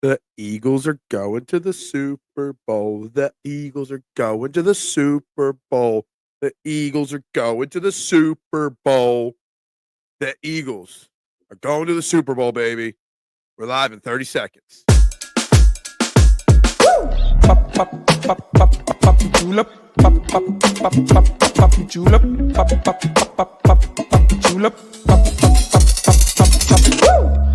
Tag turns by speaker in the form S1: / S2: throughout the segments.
S1: The Eagles are going to the Super Bowl. The Eagles are going to the Super Bowl. The Eagles are going to the Super Bowl. The Eagles are going to the Super Bowl, baby. We're live in 30 seconds.
S2: Pop, pop, pop, pop, pop, julep. Pop, pop, pop, pop, pop, julep. Pop, pop, pop, pop, pop, julep. Pop, pop, pop, pop, pop, woo!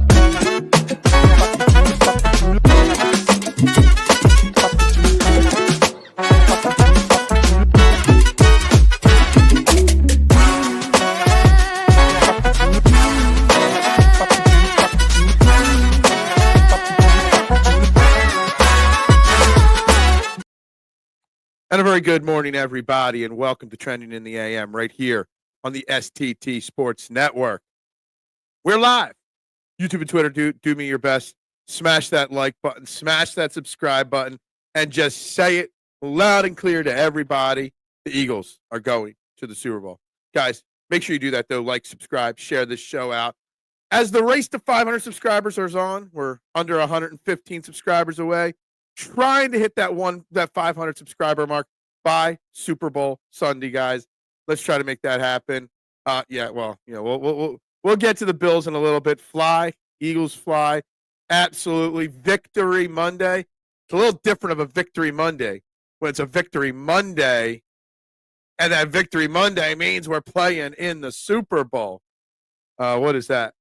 S1: And a very good morning, everybody, and welcome to Trending in the AM right here on the STT Sports Network. We're live. YouTube and Twitter, do me your best. Smash that like button, smash that subscribe button, and just say it loud and clear to everybody. The Eagles are going to the Super Bowl. Guys, make sure you do that, though. Like, subscribe, share this show out. As the race to 500 subscribers is on, we're under 115 subscribers away. Trying to hit that 500 subscriber mark by Super Bowl Sunday, guys. Let's try to make that happen. We'll get to the Bills in a little bit. Fly, Eagles fly. Absolutely. Victory Monday. It's a little different of a Victory Monday when it's a Victory Monday, and that Victory Monday means we're playing in the Super Bowl. What is that?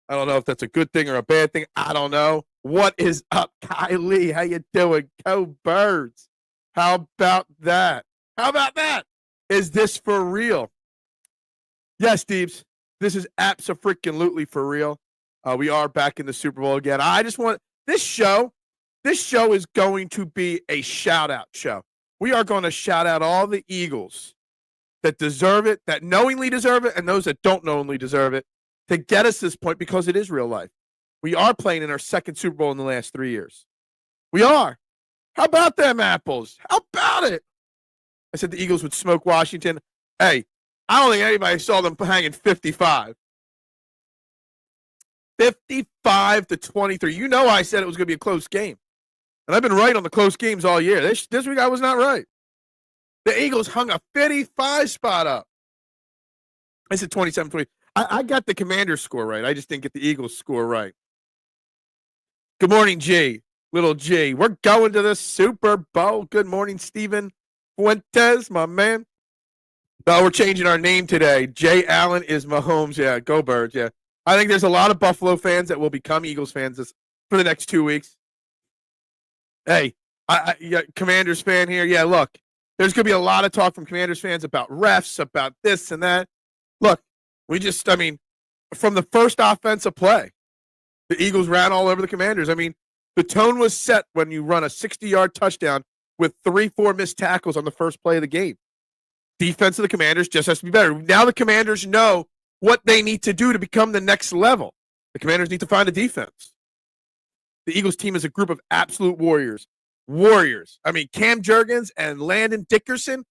S1: I don't know if that's a good thing or a bad thing. I don't know. What is up, Kylie? How you doing? Go Birds. How about that? How about that? Is this for real? Yes, Steves. This is abso-freaking-lutely for real. We are back in the Super Bowl again. I just want this show is going to be a shout-out show. We are going to shout out all the Eagles that deserve it, that knowingly deserve it, and those that don't knowingly deserve it, to get us this point, because it is real life. We are playing in our second Super Bowl in the last 3 years. We are. How about them apples? How about it? I said the Eagles would smoke Washington. Hey, I don't think anybody saw them hanging 55. 55-23. You know I said it was going to be a close game. And I've been right on the close games all year. This week I was not right. The Eagles hung a 55 spot up. I said 27-20. I got the Commanders score right. I just didn't get the Eagles score right. Good morning, G. Little G. We're going to the Super Bowl. Good morning, Steven Fuentes, my man. No, we're changing our name today. Jay Allen is Mahomes. Yeah, go Birds. Yeah. I think there's a lot of Buffalo fans that will become Eagles fans for the next 2 weeks. Hey, Commanders fan here. Yeah, look, there's going to be a lot of talk from Commanders fans about refs, about this and that. Look, from the first offensive play, the Eagles ran all over the Commanders. The tone was set when you run a 60-yard touchdown with 3-4 missed tackles on the first play of the game. Defense of the Commanders just has to be better. Now the Commanders know what they need to do to become the next level. The Commanders need to find a defense. The Eagles team is a group of absolute warriors. Cam Jurgens and Landon Dickerson,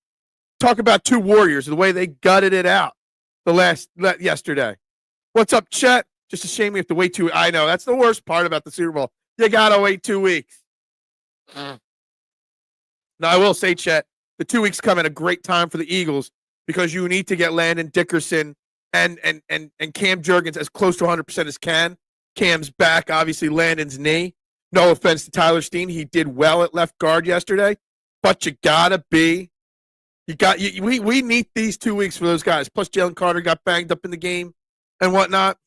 S1: talk about two warriors, the way they gutted it out yesterday. What's up, Chet? Just a shame we have to wait I know, that's the worst part about the Super Bowl. You got to wait 2 weeks. Now, I will say, Chet, the 2 weeks come at a great time for the Eagles because you need to get Landon Dickerson and Cam Jurgens as close to 100% as can. Cam's back, obviously Landon's knee. No offense to Tyler Steen. He did well at left guard yesterday, but you got to be. We need these 2 weeks for those guys. Plus, Jalen Carter got banged up in the game and whatnot.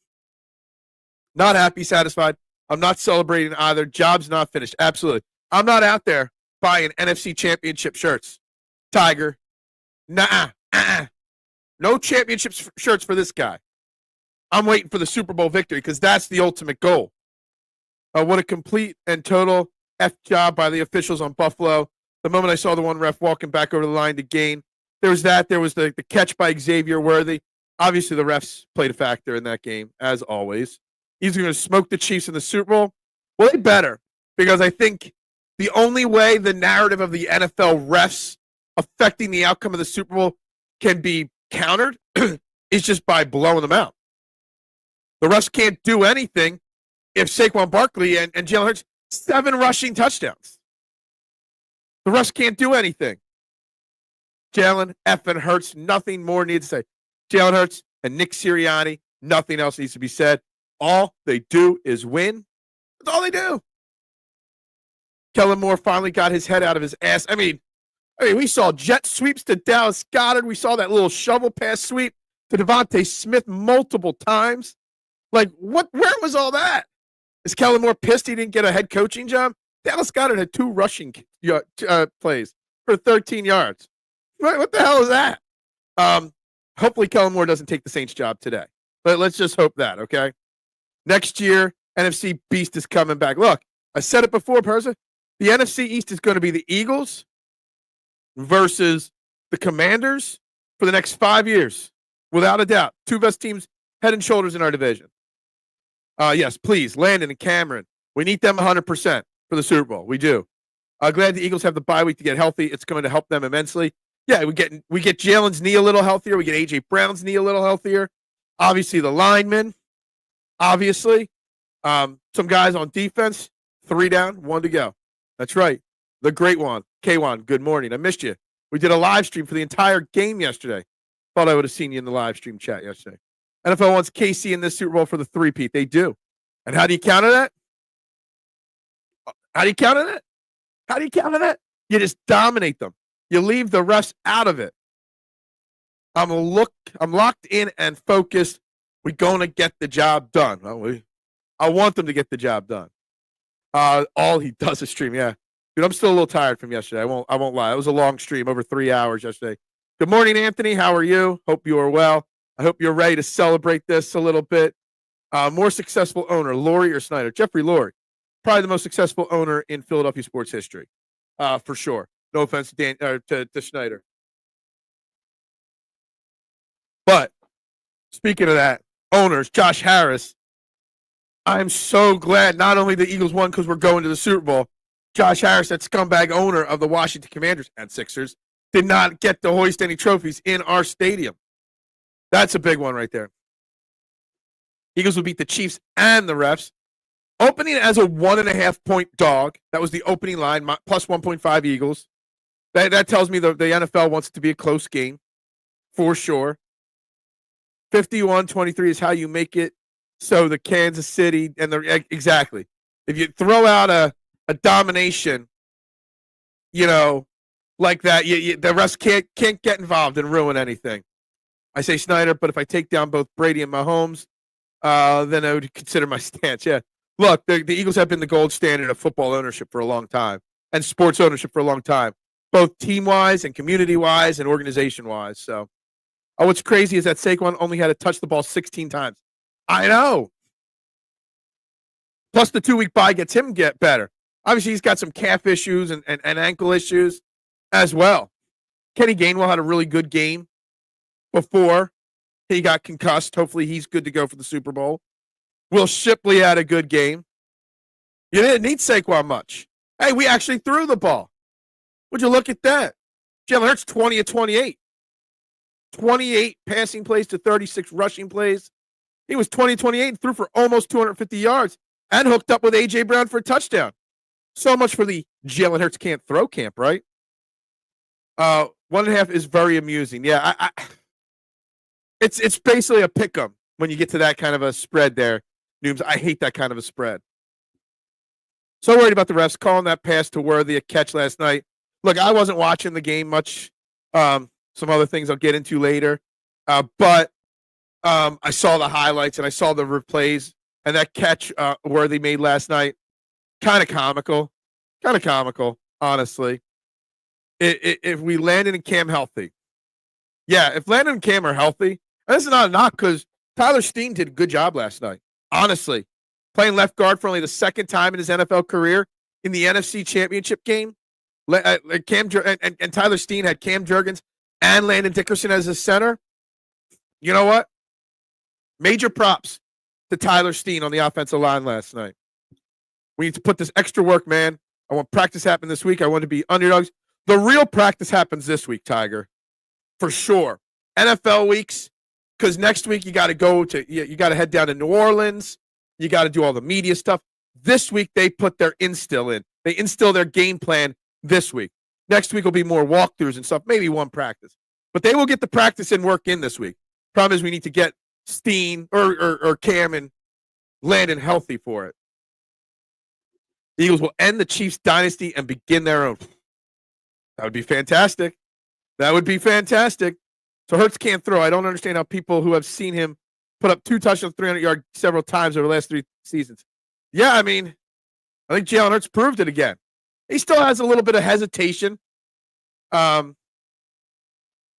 S1: Not happy, satisfied. I'm not celebrating either. Job's not finished. Absolutely. I'm not out there buying NFC championship shirts. Tiger. Nah. No championship shirts for this guy. I'm waiting for the Super Bowl victory because that's the ultimate goal. What a complete and total F job by the officials on Buffalo. The moment I saw the one ref walking back over the line to gain, there was that. There was the catch by Xavier Worthy. Obviously, the refs played a factor in that game, as always. He's going to smoke the Chiefs in the Super Bowl. Well, they better, because I think the only way the narrative of the NFL refs affecting the outcome of the Super Bowl can be countered is just by blowing them out. The refs can't do anything if Saquon Barkley and Jalen Hurts, 7 rushing touchdowns. The rest can't do anything. Jalen effing Hurts, nothing more needs to say. Jalen Hurts and Nick Sirianni, nothing else needs to be said. All they do is win. That's all they do. Kellen Moore finally got his head out of his ass. I mean, we saw jet sweeps to Dallas Goedert. We saw that little shovel pass sweep to Devontae Smith multiple times. Like, what? Where was all that? Is Kellen Moore pissed he didn't get a head coaching job? Dallas Goedert had 2 rushing plays for 13 yards. What the hell is that? Hopefully Kellen Moore doesn't take the Saints job today. But let's just hope that, okay? Next year, NFC Beast is coming back. Look, I said it before, Persa. The NFC East is going to be the Eagles versus the Commanders for the next 5 years. Without a doubt. 2 best teams head and shoulders in our division. Yes, please, Landon and Cameron. We need them 100% for the Super Bowl. We do. Glad the Eagles have the bye week to get healthy. It's going to help them immensely. Yeah, we get Jalen's knee a little healthier. We get A.J. Brown's knee a little healthier. Obviously, the linemen. Obviously. Some guys on defense. 3 down, 1 to go. That's right. The great one. K1, good morning. I missed you. We did a live stream for the entire game yesterday. Thought I would have seen you in the live stream chat yesterday. NFL wants KC in this Super Bowl for the 3-peat. They do. And how do you counter that? How do you counter that? How do you counter that? You just dominate them. You leave the refs out of it. I'm locked in and focused. We're going to get the job done. I want them to get the job done. All he does is stream. Yeah. Dude, I'm still a little tired from yesterday. I won't lie. It was a long stream, over 3 hours yesterday. Good morning, Anthony. How are you? Hope you are well. I hope you're ready to celebrate this a little bit. More successful owner, Laurie or Snyder? Jeffrey Laurie. Probably the most successful owner in Philadelphia sports history. For sure. No offense to Snyder. But speaking of that, owners, Josh Harris, I'm so glad not only the Eagles won because we're going to the Super Bowl, Josh Harris, that scumbag owner of the Washington Commanders and Sixers, did not get to hoist any trophies in our stadium. That's a big one right there. Eagles will beat the Chiefs and the refs. Opening as a 1.5-point dog. That was the opening line, plus 1.5 Eagles. That tells me the NFL wants it to be a close game, for sure. 51-23 is how you make it. So the Kansas City and exactly. If you throw out a domination, like that, the refs can't get involved and ruin anything. I say Snyder, but if I take down both Brady and Mahomes, then I would consider my stance. Yeah. Look, the Eagles have been the gold standard of football ownership for a long time and sports ownership for a long time, both team-wise and community-wise and organization-wise. So, what's crazy is that Saquon only had to touch the ball 16 times. I know. Plus the 2-week bye gets him get better. Obviously, he's got some calf issues and ankle issues as well. Kenny Gainwell had a really good game before he got concussed. Hopefully, he's good to go for the Super Bowl. Will Shipley had a good game. You didn't need Saquon much. Hey, we actually threw the ball. Would you look at that? Jalen Hurts 20 of 28. 28 passing plays to 36 rushing plays. He was 20-28 and threw for almost 250 yards and hooked up with A.J. Brown for a touchdown. So much for the Jalen Hurts can't throw camp, right? 1.5 is very amusing. Yeah, it's basically a pick 'em when you get to that kind of a spread there. Nooms, I hate that kind of a spread. So worried about the refs calling that pass to Worthy a catch last night. Look, I wasn't watching the game much. Some other things I'll get into later. But I saw the highlights and I saw the replays, and that catch Worthy made last night, kind of comical, honestly. If we Landon and Cam healthy. Yeah, if Landon and Cam are healthy, and this is not a knock because Tyler Steen did a good job last night, honestly. Playing left guard for only the second time in his NFL career in the NFC Championship game. And Tyler Steen had Cam Jurgens and Landon Dickerson as his center. You know what? Major props to Tyler Steen on the offensive line last night. We need to put this extra work, man. I want practice happen this week. I want to be underdogs. The real practice happens this week, Tiger. For sure. NFL weeks, because next week you got to head down to New Orleans. You got to do all the media stuff. This week, they put their instill in. They instill their game plan this week. Next week will be more walkthroughs and stuff, maybe one practice. But they will get the practice and work in this week. Problem is we need to get Steen or Cam and Landon healthy for it. The Eagles will end the Chiefs dynasty and begin their own. That would be fantastic. That would be fantastic. So Hurts can't throw. I don't understand how people who have seen him put up 2 touchdowns, 300 yards several times over the last 3 seasons. Yeah, I mean, I think Jalen Hurts proved it again. He still has a little bit of hesitation on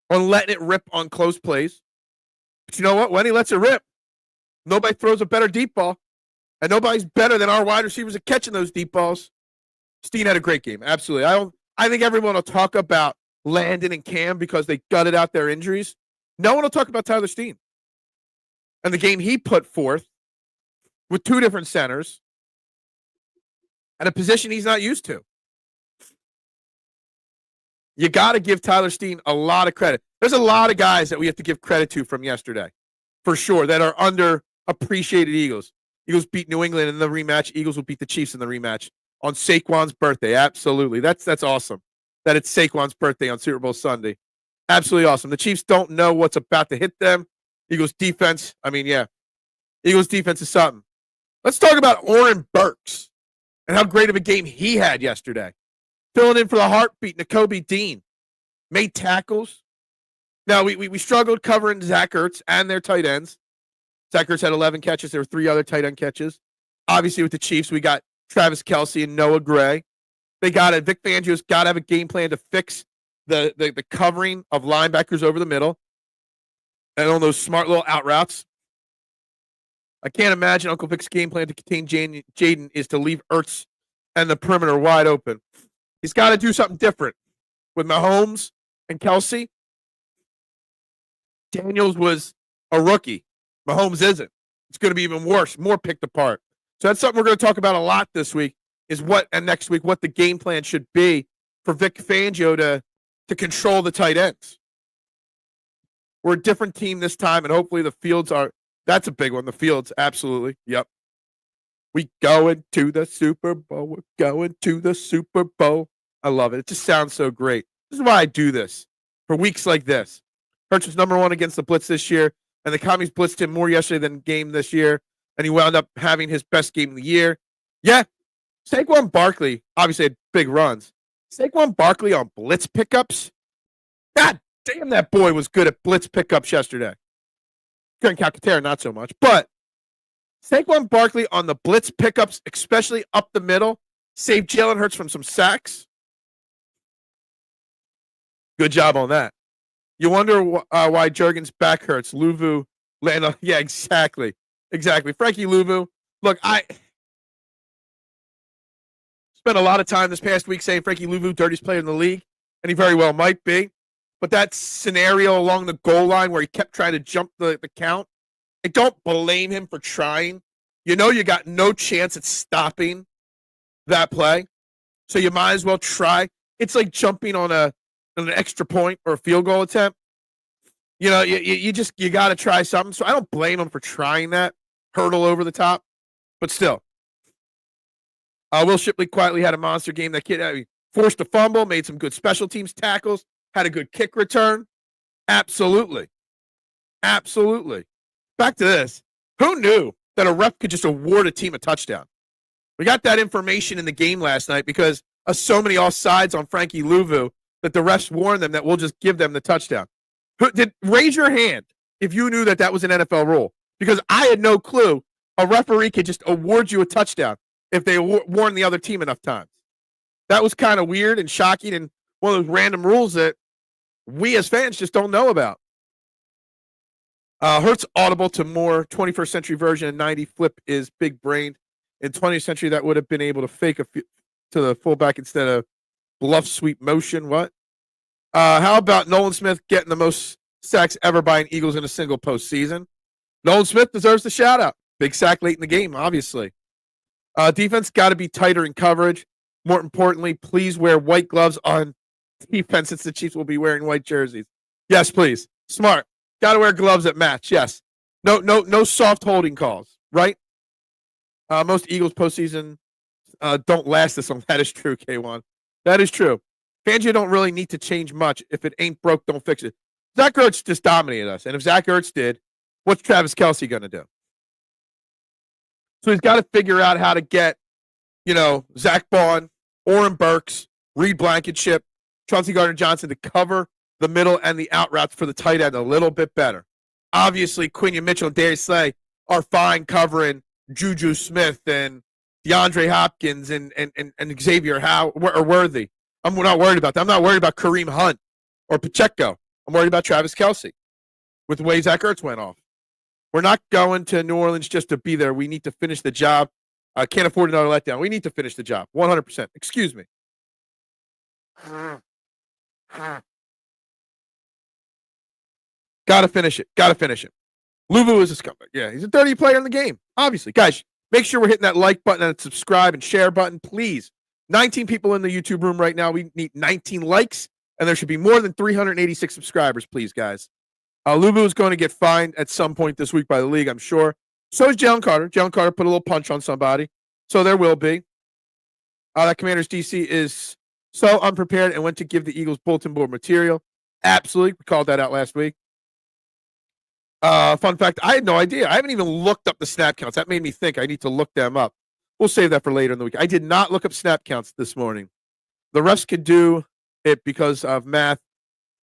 S1: letting it rip on close plays. But you know what? When he lets it rip, nobody throws a better deep ball. And nobody's better than our wide receivers at catching those deep balls. Steen had a great game. Absolutely. I think everyone will talk about Landon and Cam because they gutted out their injuries. No one will talk about Tyler Steen and the game he put forth with 2 different centers at a position he's not used to. You got to give Tyler Steen a lot of credit. There's a lot of guys that we have to give credit to from yesterday, for sure, that are underappreciated Eagles. Eagles beat New England in the rematch. Eagles will beat the Chiefs in the rematch on Saquon's birthday. Absolutely. That's awesome that it's Saquon's birthday on Super Bowl Sunday. Absolutely awesome. The Chiefs don't know what's about to hit them. Eagles defense, Eagles defense is something. Let's talk about Oren Burks and how great of a game he had yesterday. Filling in for the heartbeat, Nakobe Dean. Made tackles. Now, we struggled covering Zach Ertz and their tight ends. Zach Ertz had 11 catches. There were 3 other tight end catches. Obviously, with the Chiefs, we got Travis Kelce and Noah Gray. They got it. Vic Fangio's got to have a game plan to fix the covering of linebackers over the middle and on those smart little out routes. I can't imagine Uncle Vic's game plan to contain Jaden is to leave Ertz and the perimeter wide open. He's got to do something different with Mahomes and Kelce. Daniels was a rookie. Mahomes isn't. It's going to be even worse, more picked apart. So that's something we're going to talk about a lot this week and next week, what the game plan should be for Vic Fangio to control the tight ends. We're a different team this time, and hopefully the fields are – that's a big one, the fields, absolutely. Yep. We going to the Super Bowl. We're going to the Super Bowl. I love it. It just sounds so great. This is why I do this for weeks like this. Hurts was number 1 against the blitz this year, and the Commies blitzed him more yesterday than game this year, and he wound up having his best game of the year. Yeah, Saquon Barkley obviously had big runs. Saquon Barkley on blitz pickups? God damn, that boy was good at blitz pickups yesterday. Grant Calcaterra, not so much. But Saquon Barkley on the blitz pickups, especially up the middle, saved Jalen Hurts from some sacks. Good job on that. You wonder why Jurgen's back hurts. Luvu, yeah, exactly. Exactly. Frankie Luvu. Look, I spent a lot of time this past week saying Frankie Luvu, dirtiest player in the league, and he very well might be. But that scenario along the goal line where he kept trying to jump the count, I don't blame him for trying. You know you got no chance at stopping that play, so you might as well try. It's like jumping on an extra point or a field goal attempt. You know, you got to try something. So I don't blame him for trying that hurdle over the top, but still. Will Shipley quietly had a monster game. That kid forced a fumble, made some good special teams tackles, had a good kick return. Absolutely. Absolutely. Back to this. Who knew that a ref could just award a team a touchdown? We got that information in the game last night because of so many offsides on Frankie Luvu that the refs warned them that we'll just give them the touchdown. Raise your hand if you knew that was an NFL rule, because I had no clue a referee could just award you a touchdown if they warn the other team enough times. That was kind of weird and shocking and one of those random rules that we as fans just don't know about. Hurts audible to more 21st century version of 90 flip is big brained. In 20th century, that would have been able to fake to the fullback instead of bluff sweep motion. What? How about Nolan Smith getting the most sacks ever by an Eagles in a single postseason? Nolan Smith deserves the shout out. Big sack late in the game, obviously. Defense got to be tighter in coverage. More importantly, please wear white gloves on defense since the Chiefs will be wearing white jerseys. Yes, please. Smart. Got to wear gloves that match. Yes. No soft holding calls, right? Most Eagles postseason don't last this long. That is true, K1. That is true. Fangio don't really need to change much. If it ain't broke, don't fix it. Zach Ertz just dominated us. And if Zach Ertz did, what's Travis Kelce going to do? So he's got to figure out how to get, Zach Bond, Oren Burks, Reed Blankenship, Chauncey Gardner-Johnson to cover the middle and the out routes for the tight end a little bit better. Obviously, Quinion Mitchell and Darius Slay are fine covering Juju Smith and DeAndre Hopkins and Xavier or Worthy. I'm not worried about that. I'm not worried about Kareem Hunt or Pacheco. I'm worried about Travis Kelce with the way Zach Ertz went off. We're not going to New Orleans just to be there. We need to finish the job. I can't afford another letdown. We need to finish the job. 100%. Excuse me. Got to finish it. Got to finish it. Luvu is a scumbag. Yeah, he's a dirty player in the game. Obviously. Guys, make sure we're hitting that like button and subscribe and share button, please. 19 people in the YouTube room right now. We need 19 likes, and there should be more than 386 subscribers, please, guys. Luvu is going to get fined at some point this week by the league, I'm sure. So is Jalen Carter. Jalen Carter put a little punch on somebody, so there will be. That Commanders DC is so unprepared and went to give the Eagles bulletin board material. Absolutely. We called that out last week. Fun fact, I had no idea. I haven't even looked up the snap counts. That made me think I need to look them up. We'll save that for later in the week. I did not look up snap counts this morning. The refs could do it because of math.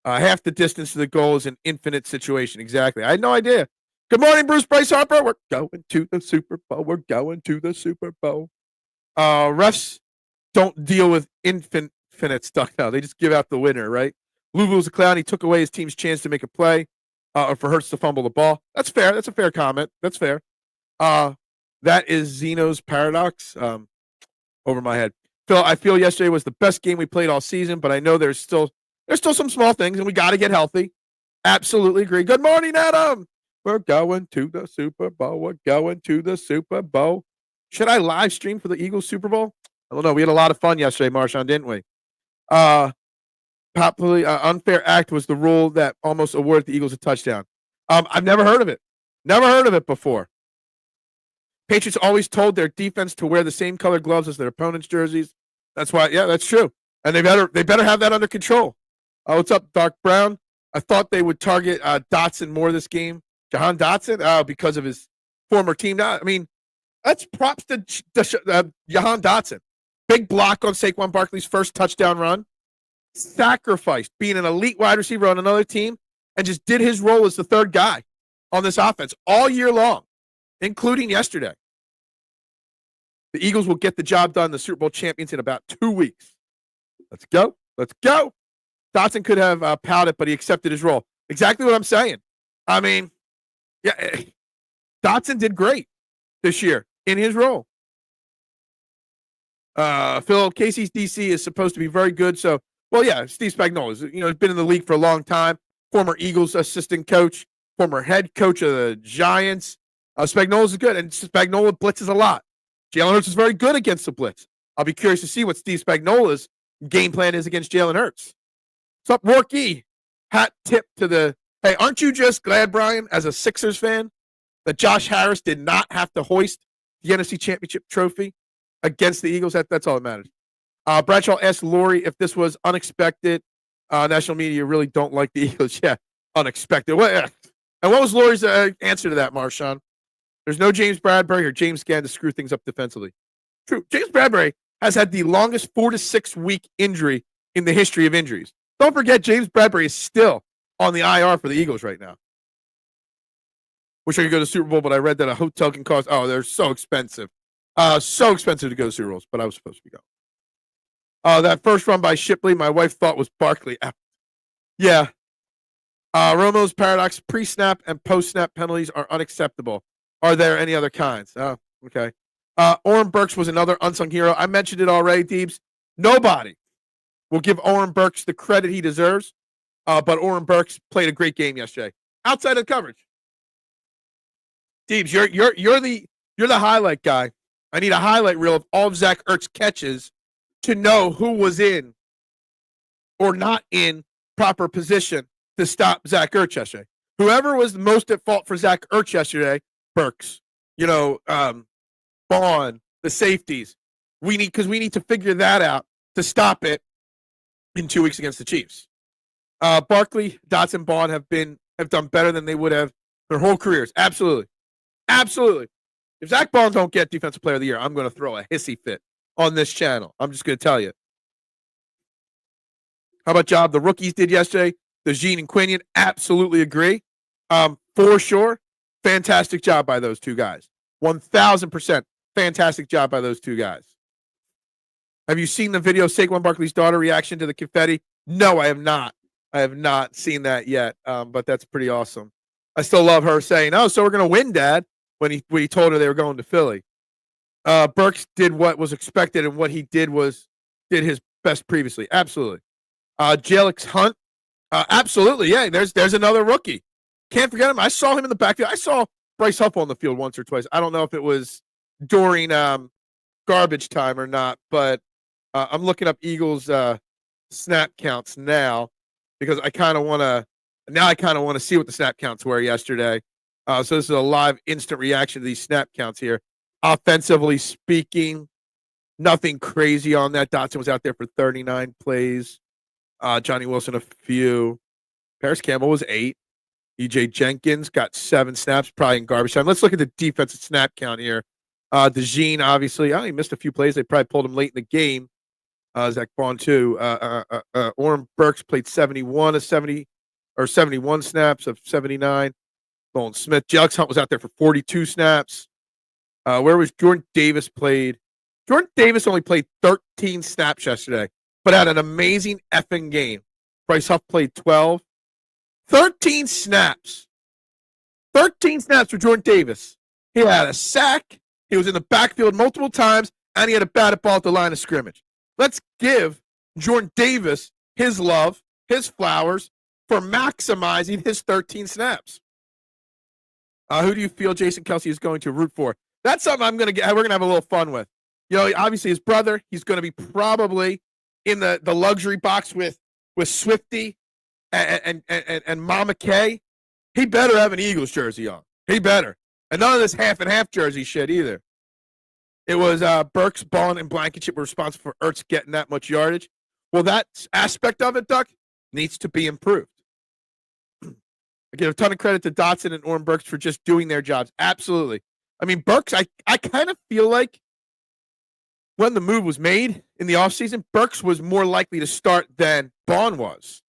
S1: Half the distance to the goal is an infinite situation. Exactly. I had no idea. Good morning, Bruce Bryce Harper. We're going to the Super Bowl. We're going to the Super Bowl. Refs don't deal with infinite stuff now. They just give out the winner, right? Luvu's a clown. He took away his team's chance to make a play or for Hurts to fumble the ball. That's fair. That's a fair comment. That's fair. That is Zeno's paradox over my head. Phil, I feel yesterday was the best game we played all season, but I know there's still some small things, and we got to get healthy. Absolutely agree. Good morning, Adam. We're going to the Super Bowl. We're going to the Super Bowl. Should I live stream for the Eagles Super Bowl? I don't know. We had a lot of fun yesterday, Marshawn, didn't we? Popularly, unfair act was the rule that almost awarded the Eagles a touchdown. I've never heard of it. Never heard of it before. Patriots always told their defense to wear the same color gloves as their opponent's jerseys. That's why, yeah, that's true. And they better have that under control. What's up, Dark Brown? I thought they would target Dotson more this game. Jahan Dotson? Because of his former team. I mean, that's props to Jahan Dotson. Big block on Saquon Barkley's first touchdown run. Sacrificed being an elite wide receiver on another team and just did his role as the third guy on this offense all year long, including yesterday. The Eagles will get the job done. The Super Bowl champions in about 2 weeks. Let's go. Let's go. Dotson could have pouted, but he accepted his role. Exactly what I'm saying. I mean, yeah, Dotson did great this year in his role. Phil, Casey's DC is supposed to be very good. So, well, yeah, Steve Spagnuolo is, he's been in the league for a long time. Former Eagles assistant coach, former head coach of the Giants. Spagnuolo is good, and Spagnuolo blitzes a lot. Jalen Hurts is very good against the blitz. I'll be curious to see what Steve Spagnuolo's game plan is against Jalen Hurts. What's up, Rorky? Hat tip to the, hey, aren't you just glad, Brian, as a Sixers fan, that Josh Harris did not have to hoist the NFC Championship trophy against the Eagles? That's all that matters. Bradshaw asked Lori if this was unexpected. National media really don't like the Eagles. Yeah, unexpected. And what was Lori's answer to that, Marshawn? There's no James Bradbury or James Gann to screw things up defensively. True. James Bradbury has had the longest 4 to 6 week injury in the history of injuries. Don't forget, James Bradbury is still on the IR for the Eagles right now. Wish I could go to the Super Bowl, but I read that a hotel can cost, they're so expensive. So expensive to go to Super Bowls, but I was supposed to go. That first run by Shipley, my wife thought was Barkley. Yeah. Romo's paradox, pre-snap and post-snap penalties are unacceptable. Are there any other kinds? Oh, okay. Oren Burks was another unsung hero. I mentioned it already, Deebs. Nobody will give Oren Burks the credit he deserves, but Oren Burks played a great game yesterday. Outside of coverage. Deebs, you're the highlight guy. I need a highlight reel of all of Zach Ertz's catches to know who was in or not in proper position to stop Zach Ertz yesterday. Whoever was most at fault for Zach Ertz yesterday, Burks, Bond, the safeties. We need to figure that out to stop it in 2 weeks against the Chiefs. Barkley, Dotson, Bond have done better than they would have their whole careers. Absolutely. Absolutely. If Zach Bond don't get Defensive Player of the Year, I'm going to throw a hissy fit on this channel. I'm just going to tell you. How about job the rookies did yesterday? The Jean and Quinion, absolutely agree. For sure, fantastic job by those two guys. 1,000% fantastic job by those two guys. Have you seen the video of Saquon Barkley's daughter reaction to the confetti? No, I have not. I have not seen that yet, but that's pretty awesome. I still love her saying, "Oh, so we're going to win, Dad," when he told her they were going to Philly. Burks did what was expected, and what he did his best previously. Absolutely. Jalix Hunt, absolutely. Yeah, there's another rookie. Can't forget him. I saw him in the backfield. I saw Bryce Huff on the field once or twice. I don't know if it was during garbage time or not, but I'm looking up Eagles snap counts now because I kind of want to see what the snap counts were yesterday. So this is a live instant reaction to these snap counts here. Offensively speaking, nothing crazy on that. Dotson was out there for 39 plays. Johnny Wilson a few. Paris Campbell was 8. EJ Jenkins got 7 snaps, probably in garbage time. Let's look at the defensive snap count here. DeJean, obviously, he missed a few plays. They probably pulled him late in the game. Zach Bond, too. Orrin Burks played 71 of 70, or 71 snaps of 79. Nolan Smith. Jalix Hunt was out there for 42 snaps. Where was Jordan Davis played? Jordan Davis only played 13 snaps yesterday, but had an amazing effing game. Bryce Huff played 12. 13 snaps. 13 snaps for Jordan Davis. He had a sack. He was in the backfield multiple times, and he had a batted ball at the line of scrimmage. Let's give Jordan Davis his love, his flowers, for maximizing his 13 snaps. Who do you feel Jason Kelce is going to root for? That's something we're going to have a little fun with. Obviously his brother, he's going to be probably in the luxury box with Swifty and Mama K. He better have an Eagles jersey on. He better. And none of this half and half jersey shit either. It was Burks, Bond, and Blankenship were responsible for Ertz getting that much yardage. Well, that aspect of it, Duck, needs to be improved. I give a ton of credit to Dotson and Orrin Burks for just doing their jobs. Absolutely. I mean, Burks, I kind of feel like when the move was made in the offseason, Burks was more likely to start than Bond was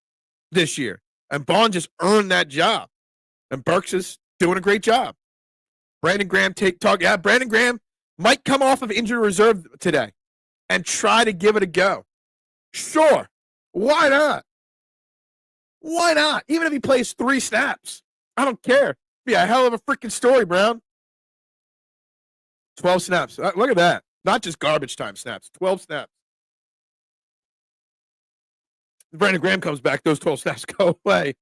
S1: this year. And Bond just earned that job. And Burks is doing a great job. Brandon Graham Brandon Graham might come off of injured reserve today and try to give it a go. Sure. Why not? Why not? Even if he plays 3 snaps. I don't care. Be a hell of a freaking story, Brown. 12 snaps. Look at that. Not just garbage time snaps. 12 snaps. If Brandon Graham comes back, those 12 snaps go away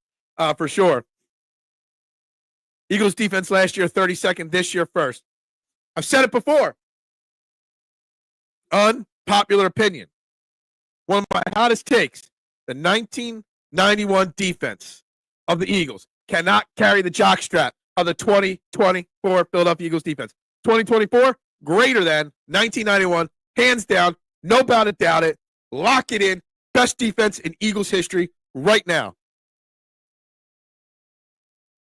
S1: for sure. Eagles defense last year, 32nd. This year, first. I've said it before. Unpopular opinion. One of my hottest takes. The 1991 defense of the Eagles cannot carry the jockstrap of the 2024 Philadelphia Eagles defense. 2024, greater than 1991, hands down, no doubt it, lock it in, best defense in Eagles history right now.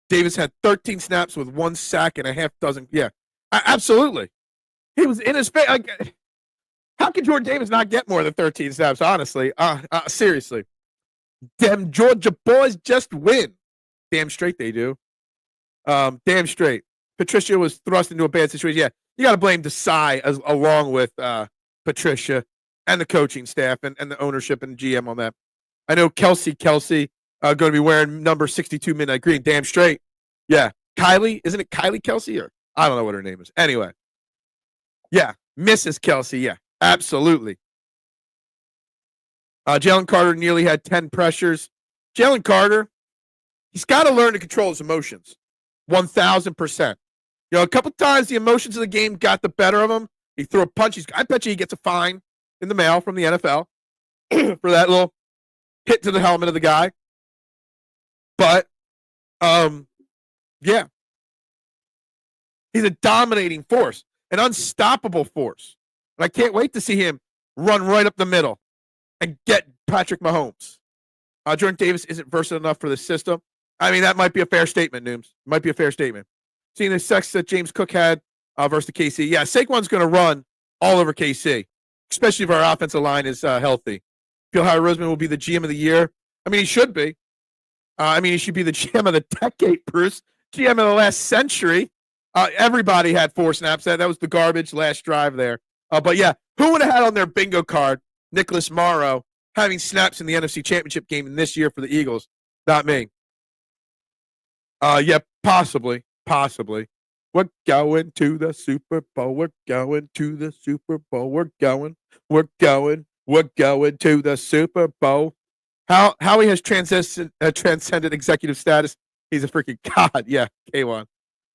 S1: Davis had 13 snaps with 1 sack and a half dozen. Yeah, absolutely. He was in his face. How can Jordan Davis not get more than 13 snaps, honestly? Seriously. Them Georgia boys just win. Damn straight they do. Damn straight. Patricia was thrust into a bad situation. Yeah, you got to blame Desai along with Patricia and the coaching staff and the ownership and GM on that. I know Kelsey going to be wearing number 62 midnight green. Damn straight. Yeah. Kylie, isn't it Kylie Kelsey? Or I don't know what her name is. Anyway. Yeah. Mrs. Kelsey. Yeah. Absolutely. Jalen Carter nearly had 10 pressures. Jalen Carter, he's got to learn to control his emotions. 1,000%. A couple times the emotions of the game got the better of him. He threw a punch. I bet you he gets a fine in the mail from the NFL for that little hit to the helmet of the guy. But, yeah. He's a dominating force. an unstoppable force. And I can't wait to see him run right up the middle and get Patrick Mahomes. Jordan Davis isn't versatile enough for the system. I mean, that might be a fair statement, Nooms. Might be a fair statement. Seeing the sex that James Cook had versus the KC. Yeah, Saquon's going to run all over KC, especially if our offensive line is healthy. Feel Howie Roseman will be the GM of the year. I mean, he should be. He should be the GM of the decade, Bruce. GM of the last century. Everybody had 4 snaps. That was the garbage last drive there. But yeah, who would have had on their bingo card Nicholas Morrow having snaps in the NFC Championship game in this year for the Eagles? Not me. Yeah, possibly. We're going to the Super Bowl. We're going to the Super Bowl. We're going to the Super Bowl. Howie has transcended executive status. He's a freaking god. Yeah, K1.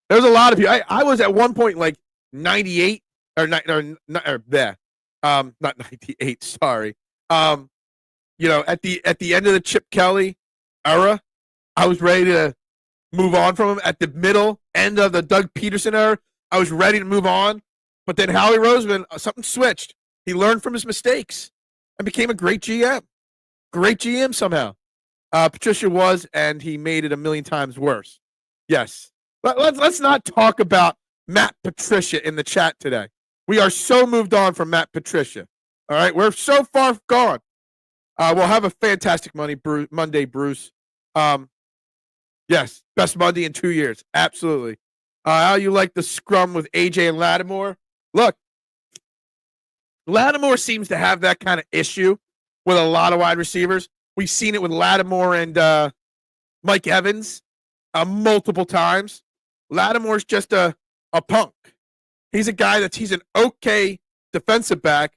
S1: There's a lot of you. I was at one point like 98 not 98. Sorry. At the end of the Chip Kelly era, I was ready to move on from him. At the middle end of the Doug Peterson era, I was ready to move on. But then Howie Roseman, something switched. He learned from his mistakes and became a great GM. Great GM somehow. Patricia was, and he made it a million times worse. Yes. Let's not talk about Matt Patricia in the chat today. We are so moved on from Matt Patricia. All right, we're so far gone. We'll have a fantastic Monday, Bruce. Yes, best Monday in 2 years. Absolutely. How you like the scrum with AJ and Lattimore? Look, Lattimore seems to have that kind of issue with a lot of wide receivers. We've seen it with Lattimore and Mike Evans multiple times. Lattimore's just a punk. He's a guy he's an okay defensive back,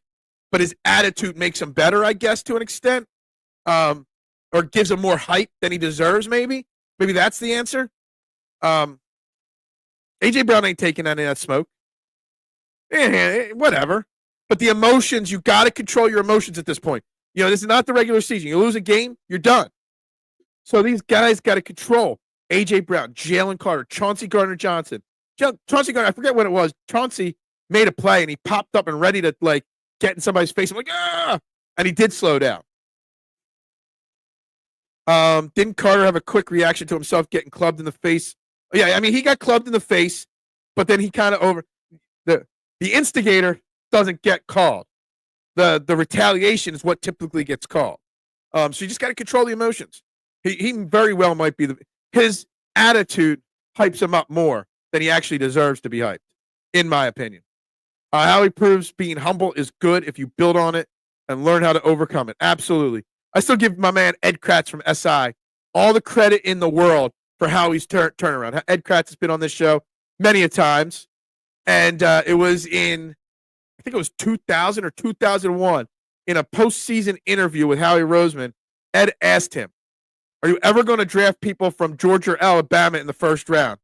S1: but his attitude makes him better, I guess, to an extent, or gives him more hype than he deserves, maybe. Maybe that's the answer. A.J. Brown ain't taking any of that smoke. Whatever. But the emotions, you got to control your emotions at this point. This is not the regular season. You lose a game, you're done. So these guys got to control. A.J. Brown, Jalen Carter, Chauncey Gardner-Johnson. Chauncey Gardner, I forget what it was. Chauncey made a play, and he popped up and ready to, get in somebody's face. I'm like, ah! And he did slow down. Didn't Carter have a quick reaction to himself getting clubbed in the face? Yeah, he got clubbed in the face, but then he kind of the instigator doesn't get called. The retaliation is what typically gets called. So you just got to control the emotions. He very well might be his attitude hypes him up more than he actually deserves to be hyped, in my opinion. How he proves being humble is good if you build on it and learn how to overcome it. Absolutely. I still give my man Ed Kratz from SI all the credit in the world for Howie's turnaround. Ed Kratz has been on this show many a times, and it was in, I think it was 2000 or 2001, in a postseason interview with Howie Roseman. Ed asked him, "Are you ever going to draft people from Georgia or Alabama in the first round?"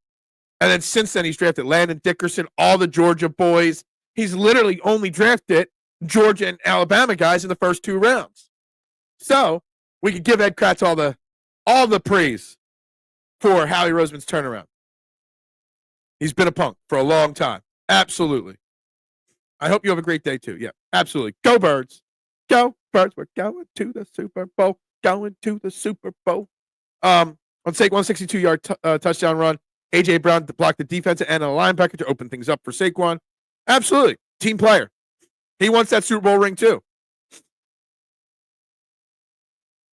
S1: And then since then, he's drafted Landon Dickerson, all the Georgia boys. He's literally only drafted Georgia and Alabama guys in the first 2 rounds. So we could give Ed Kratz all the praise for Howie Roseman's turnaround. He's been a punk for a long time. Absolutely. I hope you have a great day too. Yeah, absolutely. Go Birds. Go Birds. We're going to the Super Bowl. Going to the Super Bowl. On Saquon, 162-yard touchdown run. A.J. Brown blocked the defensive end and a linebacker to open things up for Saquon. Absolutely. Team player. He wants that Super Bowl ring too.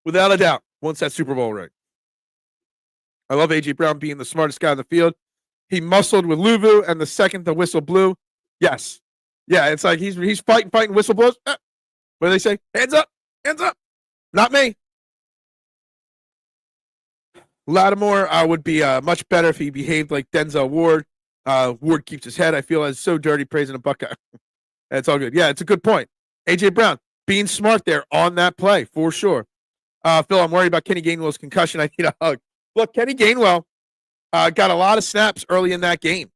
S1: Without a doubt, wants that Super Bowl ring. I love A.J. Brown being the smartest guy on the field. He muscled with Luvu, and the second the whistle blew, yes. Yeah, it's like he's fighting, whistle blows. What do they say? Hands up. Not me. Lattimore would be much better if he behaved like Denzel Ward. Ward keeps his head. I feel it's so dirty praising a Buckeye. That's all good. Yeah, it's a good point. A.J. Brown being smart there on that play for sure. Phil, I'm worried about Kenny Gainwell's concussion. I need a hug. Look, Kenny Gainwell got a lot of snaps early in that game.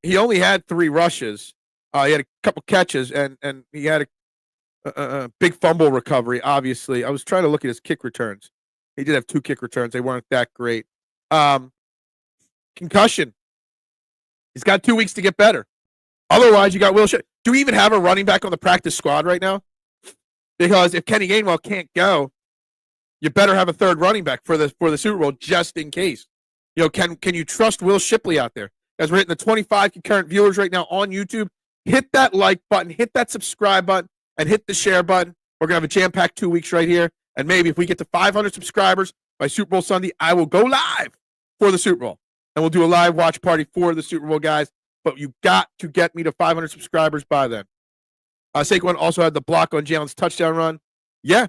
S1: He only had 3 rushes. He had a couple catches, and he had a big fumble recovery, obviously. I was trying to look at his kick returns. He did have 2 kick returns. They weren't that great. Concussion. He's got 2 weeks to get better. Otherwise, you got Will Shipley. Do we even have a running back on the practice squad right now? Because if Kenny Gainwell can't go, you better have a third running back for the Super Bowl just in case. Can you trust Will Shipley out there? As we're hitting the 25 concurrent viewers right now on YouTube, hit that like button, hit that subscribe button, and hit the share button. We're going to have a jam-packed 2 weeks right here. And maybe if we get to 500 subscribers by Super Bowl Sunday, I will go live for the Super Bowl. And we'll do a live watch party for the Super Bowl, guys. But you got to get me to 500 subscribers by then. Saquon also had the block on Jalen's touchdown run. Yeah,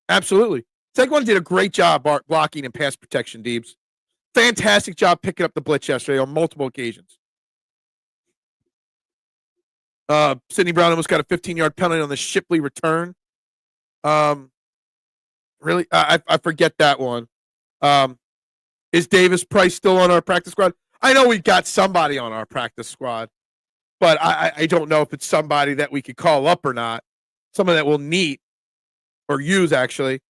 S1: absolutely. Saquon did a great job blocking and pass protection, Deebs. Fantastic job picking up the blitz yesterday on multiple occasions. Sidney Brown almost got a 15-yard penalty on the Shipley return. Really? I forget that one. Is Davis Price still on our practice squad? I know we got somebody on our practice squad, but I don't know if it's somebody that we could call up or not. Someone that we'll need or use, actually.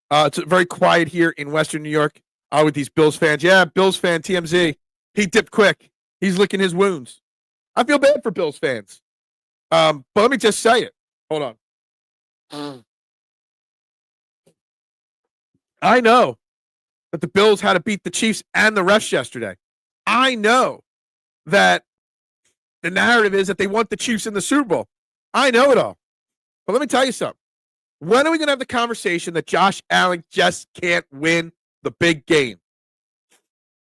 S1: It's very quiet here in Western New York with these Bills fans. Yeah, Bills fan, TMZ. He dipped quick. He's licking his wounds. I feel bad for Bills fans. But let me just say it. Hold on. I know that the Bills had to beat the Chiefs and the refs yesterday. I know that the narrative is that they want the Chiefs in the Super Bowl. I know it all. But let me tell you something. When are we going to have the conversation that Josh Allen just can't win the big game?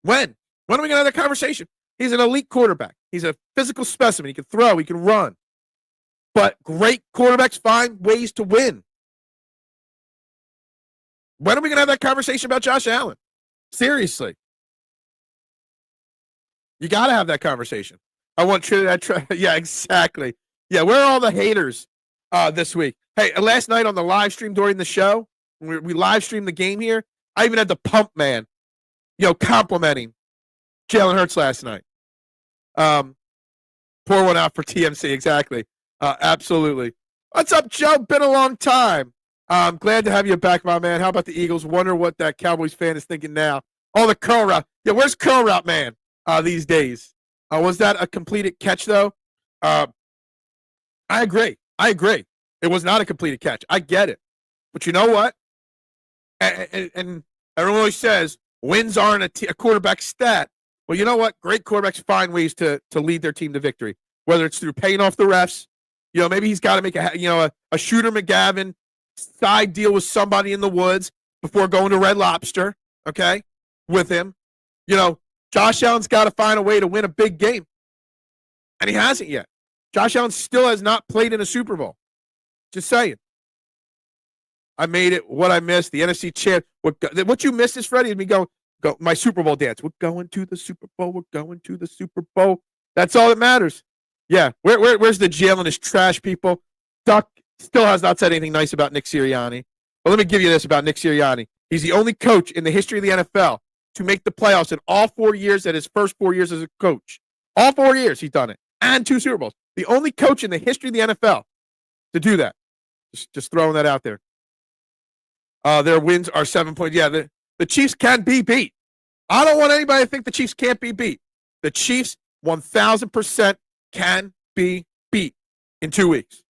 S1: When? When are we going to have that conversation? He's an elite quarterback. He's a physical specimen. He can throw. He can run. But great quarterbacks find ways to win. When are we going to have that conversation about Josh Allen? Seriously. You got to have that conversation. I want Trinidad. Yeah, exactly. Yeah, where are all the haters this week? Hey, last night on the live stream during the show, we live streamed the game here. I even had the pump man, complimenting Jalen Hurts last night. Pour one out for TMC, exactly. Absolutely. What's up, Joe? Been a long time. I'm glad to have you back, my man. How about the Eagles? Wonder what that Cowboys fan is thinking now. Oh, the curl route. Yeah, where's curl route man these days? Was that a completed catch, though? I agree. It was not a completed catch. I get it. But you know what? And everyone always says wins aren't a quarterback stat. Well, you know what? Great quarterbacks find ways to lead their team to victory, whether it's through paying off the refs. Maybe he's got to make a Shooter McGavin side deal with somebody in the woods before going to Red Lobster, okay, with him. Josh Allen's got to find a way to win a big game, and he hasn't yet. Josh Allen still has not played in a Super Bowl. Just saying. I made it. What I missed, the NFC champ. What you missed is, Freddie, is me go my Super Bowl dance. We're going to the Super Bowl. We're going to the Super Bowl. That's all that matters. Yeah. Where's the Jalen is trash, people? Duck still has not said anything nice about Nick Sirianni. But let me give you this about Nick Sirianni. He's the only coach in the history of the NFL to make the playoffs in all 4 years at his first 4 years as a coach. All 4 years he's done it. And 2 Super Bowls. The only coach in the history of the NFL to do that. Just throwing that out there. Their wins are 7 points. Yeah, the Chiefs can be beat. I don't want anybody to think the Chiefs can't be beat. The Chiefs 1,000% can be beat in 2 weeks.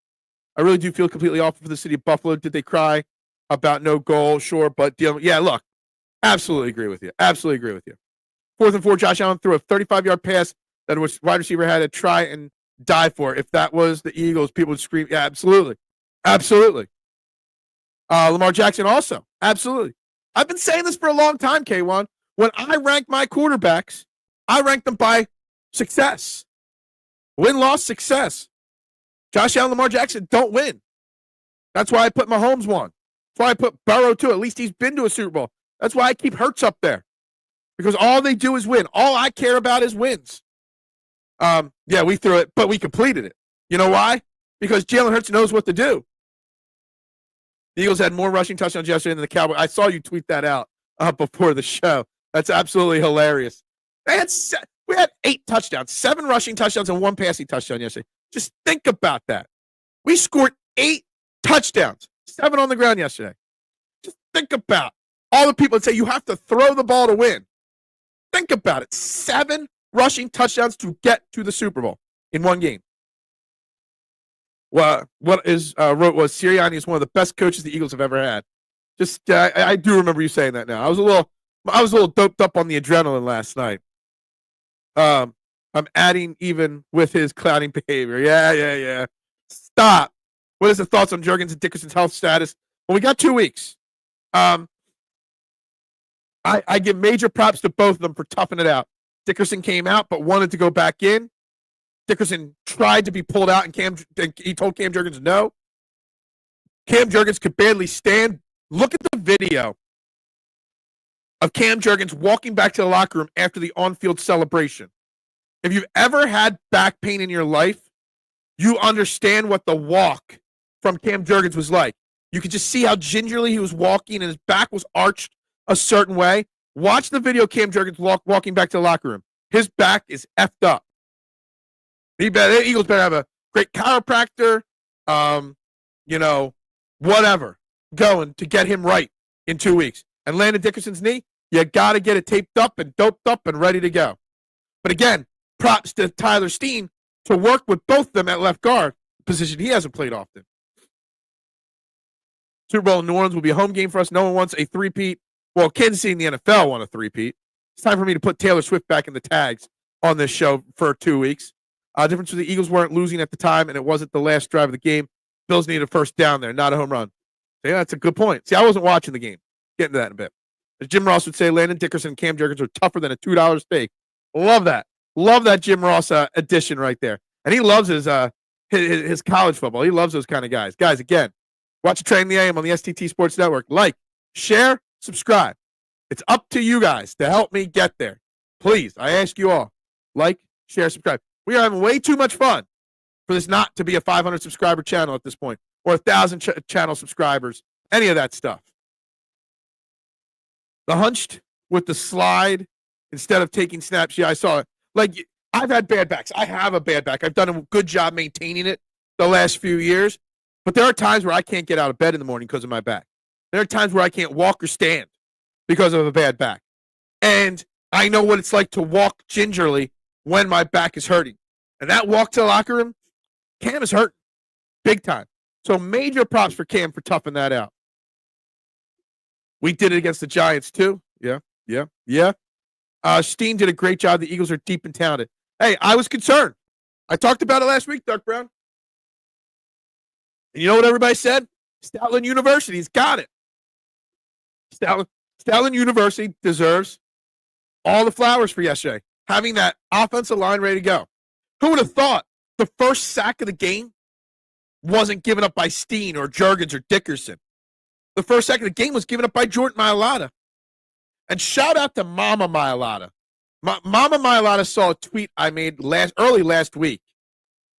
S1: I really do feel completely awful for the city of Buffalo. Did they cry about no goal? Sure, but yeah, look, absolutely agree with you. Absolutely agree with you. 4th and 4, Josh Allen threw a 35-yard pass that a wide receiver had to try and die for. If that was the Eagles, people would scream, yeah, absolutely. Absolutely. Lamar Jackson also. Absolutely. I've been saying this for a long time, K1. When I rank my quarterbacks, I rank them by success. Win-loss success. Josh Allen, Lamar Jackson don't win. That's why I put Mahomes 1. That's why I put Burrow 2. At least he's been to a Super Bowl. That's why I keep Hurts up there. Because all they do is win. All I care about is wins. Yeah, we threw it, but we completed it. You know why? Because Jalen Hurts knows what to do. The Eagles had more rushing touchdowns yesterday than the Cowboys. I saw you tweet that out before the show. That's absolutely hilarious. We had 8 touchdowns, 7 rushing touchdowns, and 1 passing touchdown yesterday. Just think about that. We scored 8 touchdowns, 7 on the ground yesterday. Just think about all the people that say you have to throw the ball to win. Think about it. 7 rushing touchdowns to get to the Super Bowl. in one game. What wrote was Sirianni is one of the best coaches the Eagles have ever had. Just I do remember you saying that now. I was a little doped up on the adrenaline last night. I'm adding even with his clowning behavior. Yeah. Stop. What is the thoughts on Jurgens and Dickerson's health status? Well, we got 2 weeks. I give major props to both of them for toughing it out. Dickerson came out but wanted to go back in. Dickerson tried to be pulled out, and he told Cam Jurgens no. Cam Jurgens could barely stand. Look at the video of Cam Jurgens walking back to the locker room after the on-field celebration. If you've ever had back pain in your life, you understand what the walk from Cam Jurgens was like. You could just see how gingerly he was walking, and his back was arched a certain way. Watch the video of Cam Jurgens walking back to the locker room. His back is effed up. The Eagles better have a great chiropractor, whatever, going to get him right in 2 weeks. And Landon Dickerson's knee, you got to get it taped up and doped up and ready to go. But again, props to Tyler Steen to work with both of them at left guard, position he hasn't played often. Super Bowl in New Orleans will be a home game for us. No one wants a three-peat. Well, Kansas City in the NFL want a three-peat. It's time for me to put Taylor Swift back in the tags on this show for 2 weeks. Difference was the Eagles weren't losing at the time, and it wasn't the last drive of the game. Bills needed a first down there, not a home run. So, yeah, that's a good point. See, I wasn't watching the game. Get into that in a bit. As Jim Ross would say, Landon Dickerson and Cam Jurgens are tougher than a $2 steak. Love that. Love that Jim Ross addition right there. And he loves his college football. He loves those kind of guys. Guys, again, watch Train the AM on the STT Sports Network. Like, share, subscribe. It's up to you guys to help me get there. Please, I ask you all. Like, share, subscribe. We are having way too much fun for this not to be a 500 subscriber channel at this point, or 1,000 channel subscribers, any of that stuff. The hunched with the slide instead of taking snaps. Yeah, I saw it. Like, I've had bad backs. I have a bad back. I've done a good job maintaining it the last few years, but there are times where I can't get out of bed in the morning because of my back. There are times where I can't walk or stand because of a bad back. And I know what it's like to walk gingerly when my back is hurting. And that walk to the locker room, Cam is hurt big time. So major props for Cam for toughing that out. We did it against the Giants too. Yeah. Steen did a great job. The Eagles are deep and talented. Hey, I was concerned. I talked about it last week, Doug Brown. And you know what everybody said? Stoutland University's got it. Stoutland University deserves all the flowers for yesterday. Having that offensive line ready to go. Who would have thought the first sack of the game wasn't given up by Steen or Jurgens or Dickerson? The first sack of the game was given up by Jordan Mailata. And shout out to Mama Mailata. Mama Mailata saw a tweet I made early last week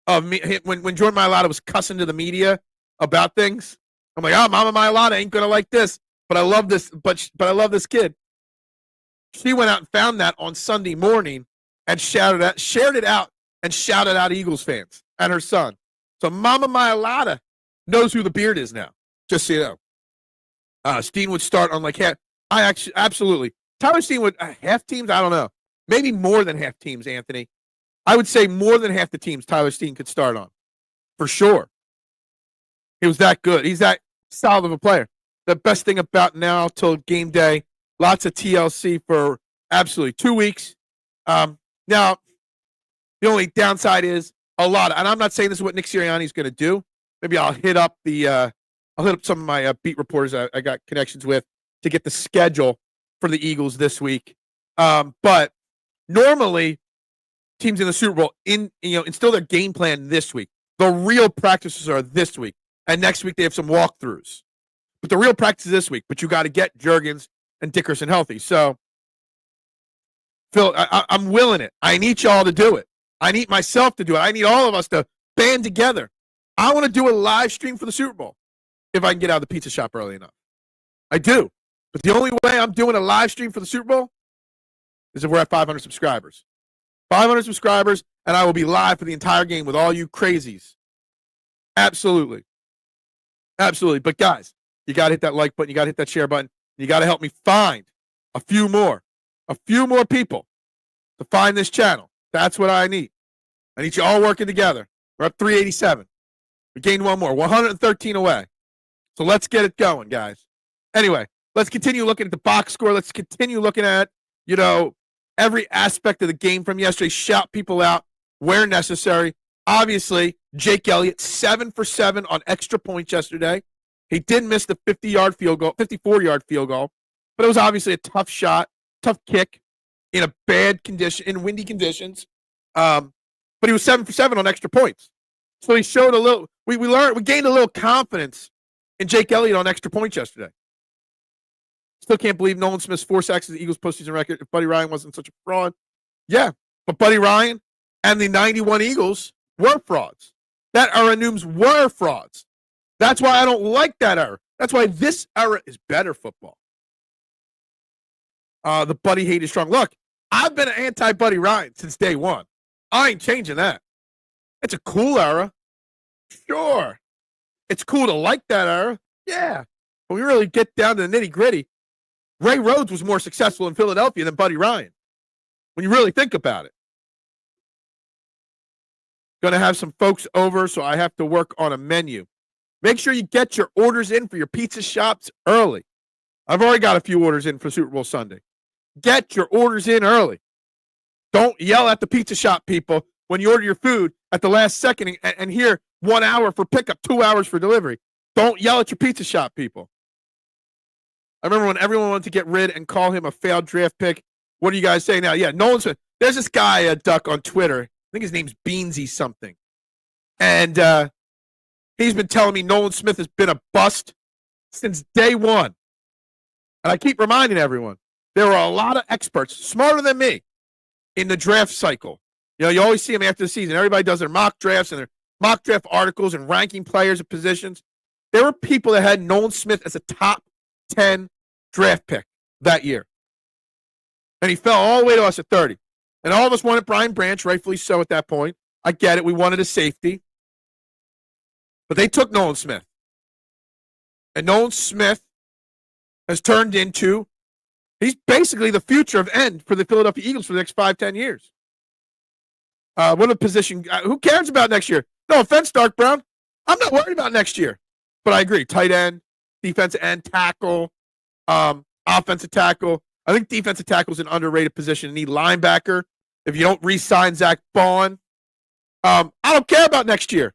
S1: of me when Jordan Mailata was cussing to the media about things. I'm like, Mama Mailata ain't gonna like this, but I love this, but I love this kid. She went out and found that on Sunday morning and shared it out and shouted out Eagles fans and her son. So Mama Mailata knows who the beard is now, just so you know. Steen would start on like half. Absolutely. Tyler Steen would half teams. I don't know. Maybe more than half teams, Anthony. I would say more than half the teams Tyler Steen could start on, for sure. He was that good. He's that solid of a player. The best thing about now till game day, lots of TLC for absolutely 2 weeks. Now, the only downside is a lot. And I'm not saying this is what Nick Sirianni is going to do. Maybe I'll hit up some of my beat reporters I got connections with to get the schedule for the Eagles this week. But normally, teams in the Super Bowl instill their game plan this week. The real practices are this week, and next week they have some walkthroughs. But the real practice is this week. But you got to get Jurgens and Dickerson healthy. So, Phil, I'm willing it. I need y'all to do it. I need myself to do it. I need all of us to band together. I want to do a live stream for the Super Bowl if I can get out of the pizza shop early enough. I do. But the only way I'm doing a live stream for the Super Bowl is if we're at 500 subscribers. 500 subscribers, and I will be live for the entire game with all you crazies. Absolutely. Absolutely. But, guys, you got to hit that like button. You got to hit that share button. You got to help me find a few more people to find this channel. That's what I need. I need you all working together. We're up 387. We gained one more, 113 away. So let's get it going, guys. Anyway, let's continue looking at the box score. Let's continue looking at, every aspect of the game from yesterday. Shout people out where necessary. Obviously, Jake Elliott, 7 for 7 on extra points yesterday. He did miss the 54-yard field goal, but it was obviously a tough shot, tough kick in a bad condition, in windy conditions. But he was 7 for 7 on extra points. So he showed a little, we gained a little confidence in Jake Elliott on extra points yesterday. Still can't believe Nolan Smith's 4 sacks is the Eagles' postseason record. If Buddy Ryan wasn't such a fraud. Yeah, but Buddy Ryan and the 91 Eagles were frauds. That era Nooms were frauds. That's why I don't like that era. That's why this era is better football. The Buddy hate is strong. Look, I've been an anti-Buddy Ryan since day one. I ain't changing that. It's a cool era. Sure. It's cool to like that era. Yeah. But we really get down to the nitty-gritty. Ray Rhodes was more successful in Philadelphia than Buddy Ryan. When you really think about it. Going to have some folks over, so I have to work on a menu. Make sure you get your orders in for your pizza shops early. I've already got a few orders in for Super Bowl Sunday. Get your orders in early. Don't yell at the pizza shop people when you order your food at the last second and hear 1 hour for pickup, 2 hours for delivery. Don't yell at your pizza shop people. I remember when everyone wanted to get rid and call him a failed draft pick. What do you guys say now? Yeah, Nolan Smith. There's this guy, Duck, on Twitter. I think his name's Beansy something. And he's been telling me Nolan Smith has been a bust since day one. And I keep reminding everyone, there are a lot of experts, smarter than me, in the draft cycle. You always see them after the season. Everybody does their mock drafts and their mock draft articles and ranking players at positions. There were people that had Nolan Smith as a top 10 draft pick that year. And he fell all the way to us at 30. And all of us wanted Brian Branch, rightfully so at that point. I get it. We wanted a safety. But they took Nolan Smith. And Nolan Smith has turned into, he's basically the future of end for the Philadelphia Eagles for the next 5-10 years. What a position. Who cares about next year? No offense, Dark Brown. I'm not worried about next year. But I agree. Tight end, defensive end, tackle, offensive tackle. I think defensive tackle is an underrated position. You need linebacker. If you don't re-sign Zach Bond, I don't care about next year.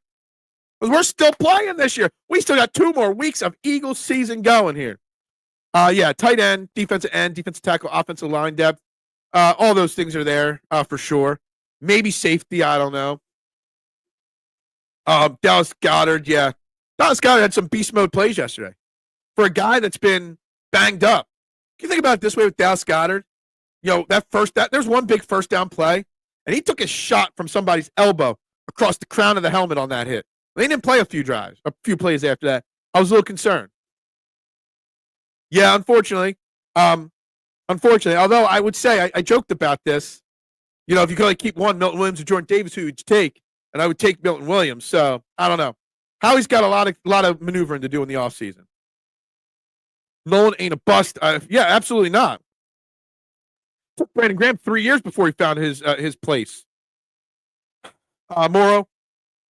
S1: Because we're still playing this year. We still got 2 more weeks of Eagles season going here. Tight end, defensive tackle, offensive line depth. All those things are there for sure. Maybe safety, I don't know. Dallas Goedert, yeah. Dallas Goedert had some beast mode plays yesterday. For a guy that's been banged up. Can you think about it this way with Dallas Goedert? There's one big first down play, and he took a shot from somebody's elbow across the crown of the helmet on that hit. They didn't play a few plays after that. I was a little concerned. Yeah, unfortunately, although I would say, I joked about this, if you could only keep one, Milton Williams or Jordan Davis, who would you take? And I would take Milton Williams. So, I don't know. Howie's got a lot of maneuvering to do in the offseason. Nolan ain't a bust. Yeah, absolutely not. Took Brandon Graham 3 years before he found his place. Moro,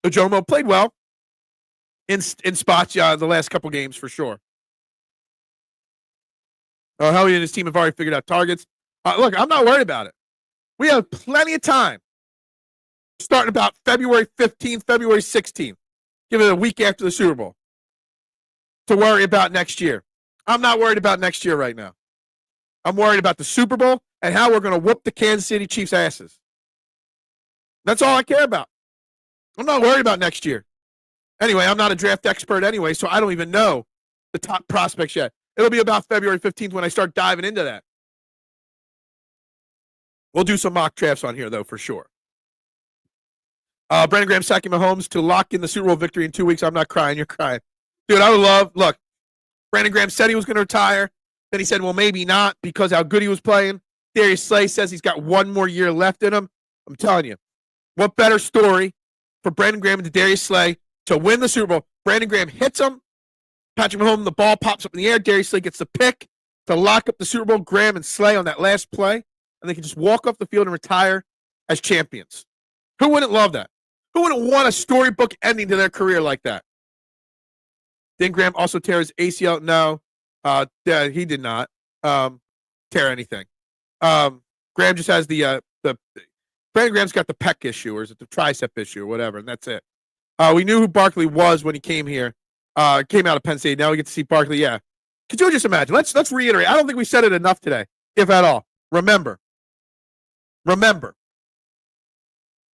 S1: Ojomo played well in spots, the last couple games for sure. Howie and his team have already figured out targets. Look, I'm not worried about it. We have plenty of time. Starting about February 15th, February 16th. Give it a week after the Super Bowl. To worry about next year. I'm not worried about next year right now. I'm worried about the Super Bowl and how we're going to whoop the Kansas City Chiefs' asses. That's all I care about. I'm not worried about next year. Anyway, I'm not a draft expert anyway, so I don't even know the top prospects yet. It'll be about February 15th when I start diving into that. We'll do some mock drafts on here, though, for sure. Brandon Graham sacking Mahomes to lock in the Super Bowl victory in 2 weeks. I'm not crying. You're crying. Dude, I would look, Brandon Graham said he was going to retire. Then he said, well, maybe not because how good he was playing. Darius Slay says he's got 1 more year left in him. I'm telling you, what better story for Brandon Graham and Darius Slay to win the Super Bowl? Brandon Graham hits him. Patrick Mahomes, the ball pops up in the air. Darius Slay gets the pick to lock up the Super Bowl. Graham and Slay on that last play. And they can just walk off the field and retire as champions. Who wouldn't love that? Who wouldn't want a storybook ending to their career like that? Did Graham also tear his ACL? No, he did not tear anything. Graham just has the Brandon Graham's got the pec issue, or is it the tricep issue, or whatever, and that's it. We knew who Barkley was when he came here. Came out of Penn State. Now we get to see Barkley. Yeah, could you just imagine? Let's reiterate. I don't think we said it enough today, if at all. Remember,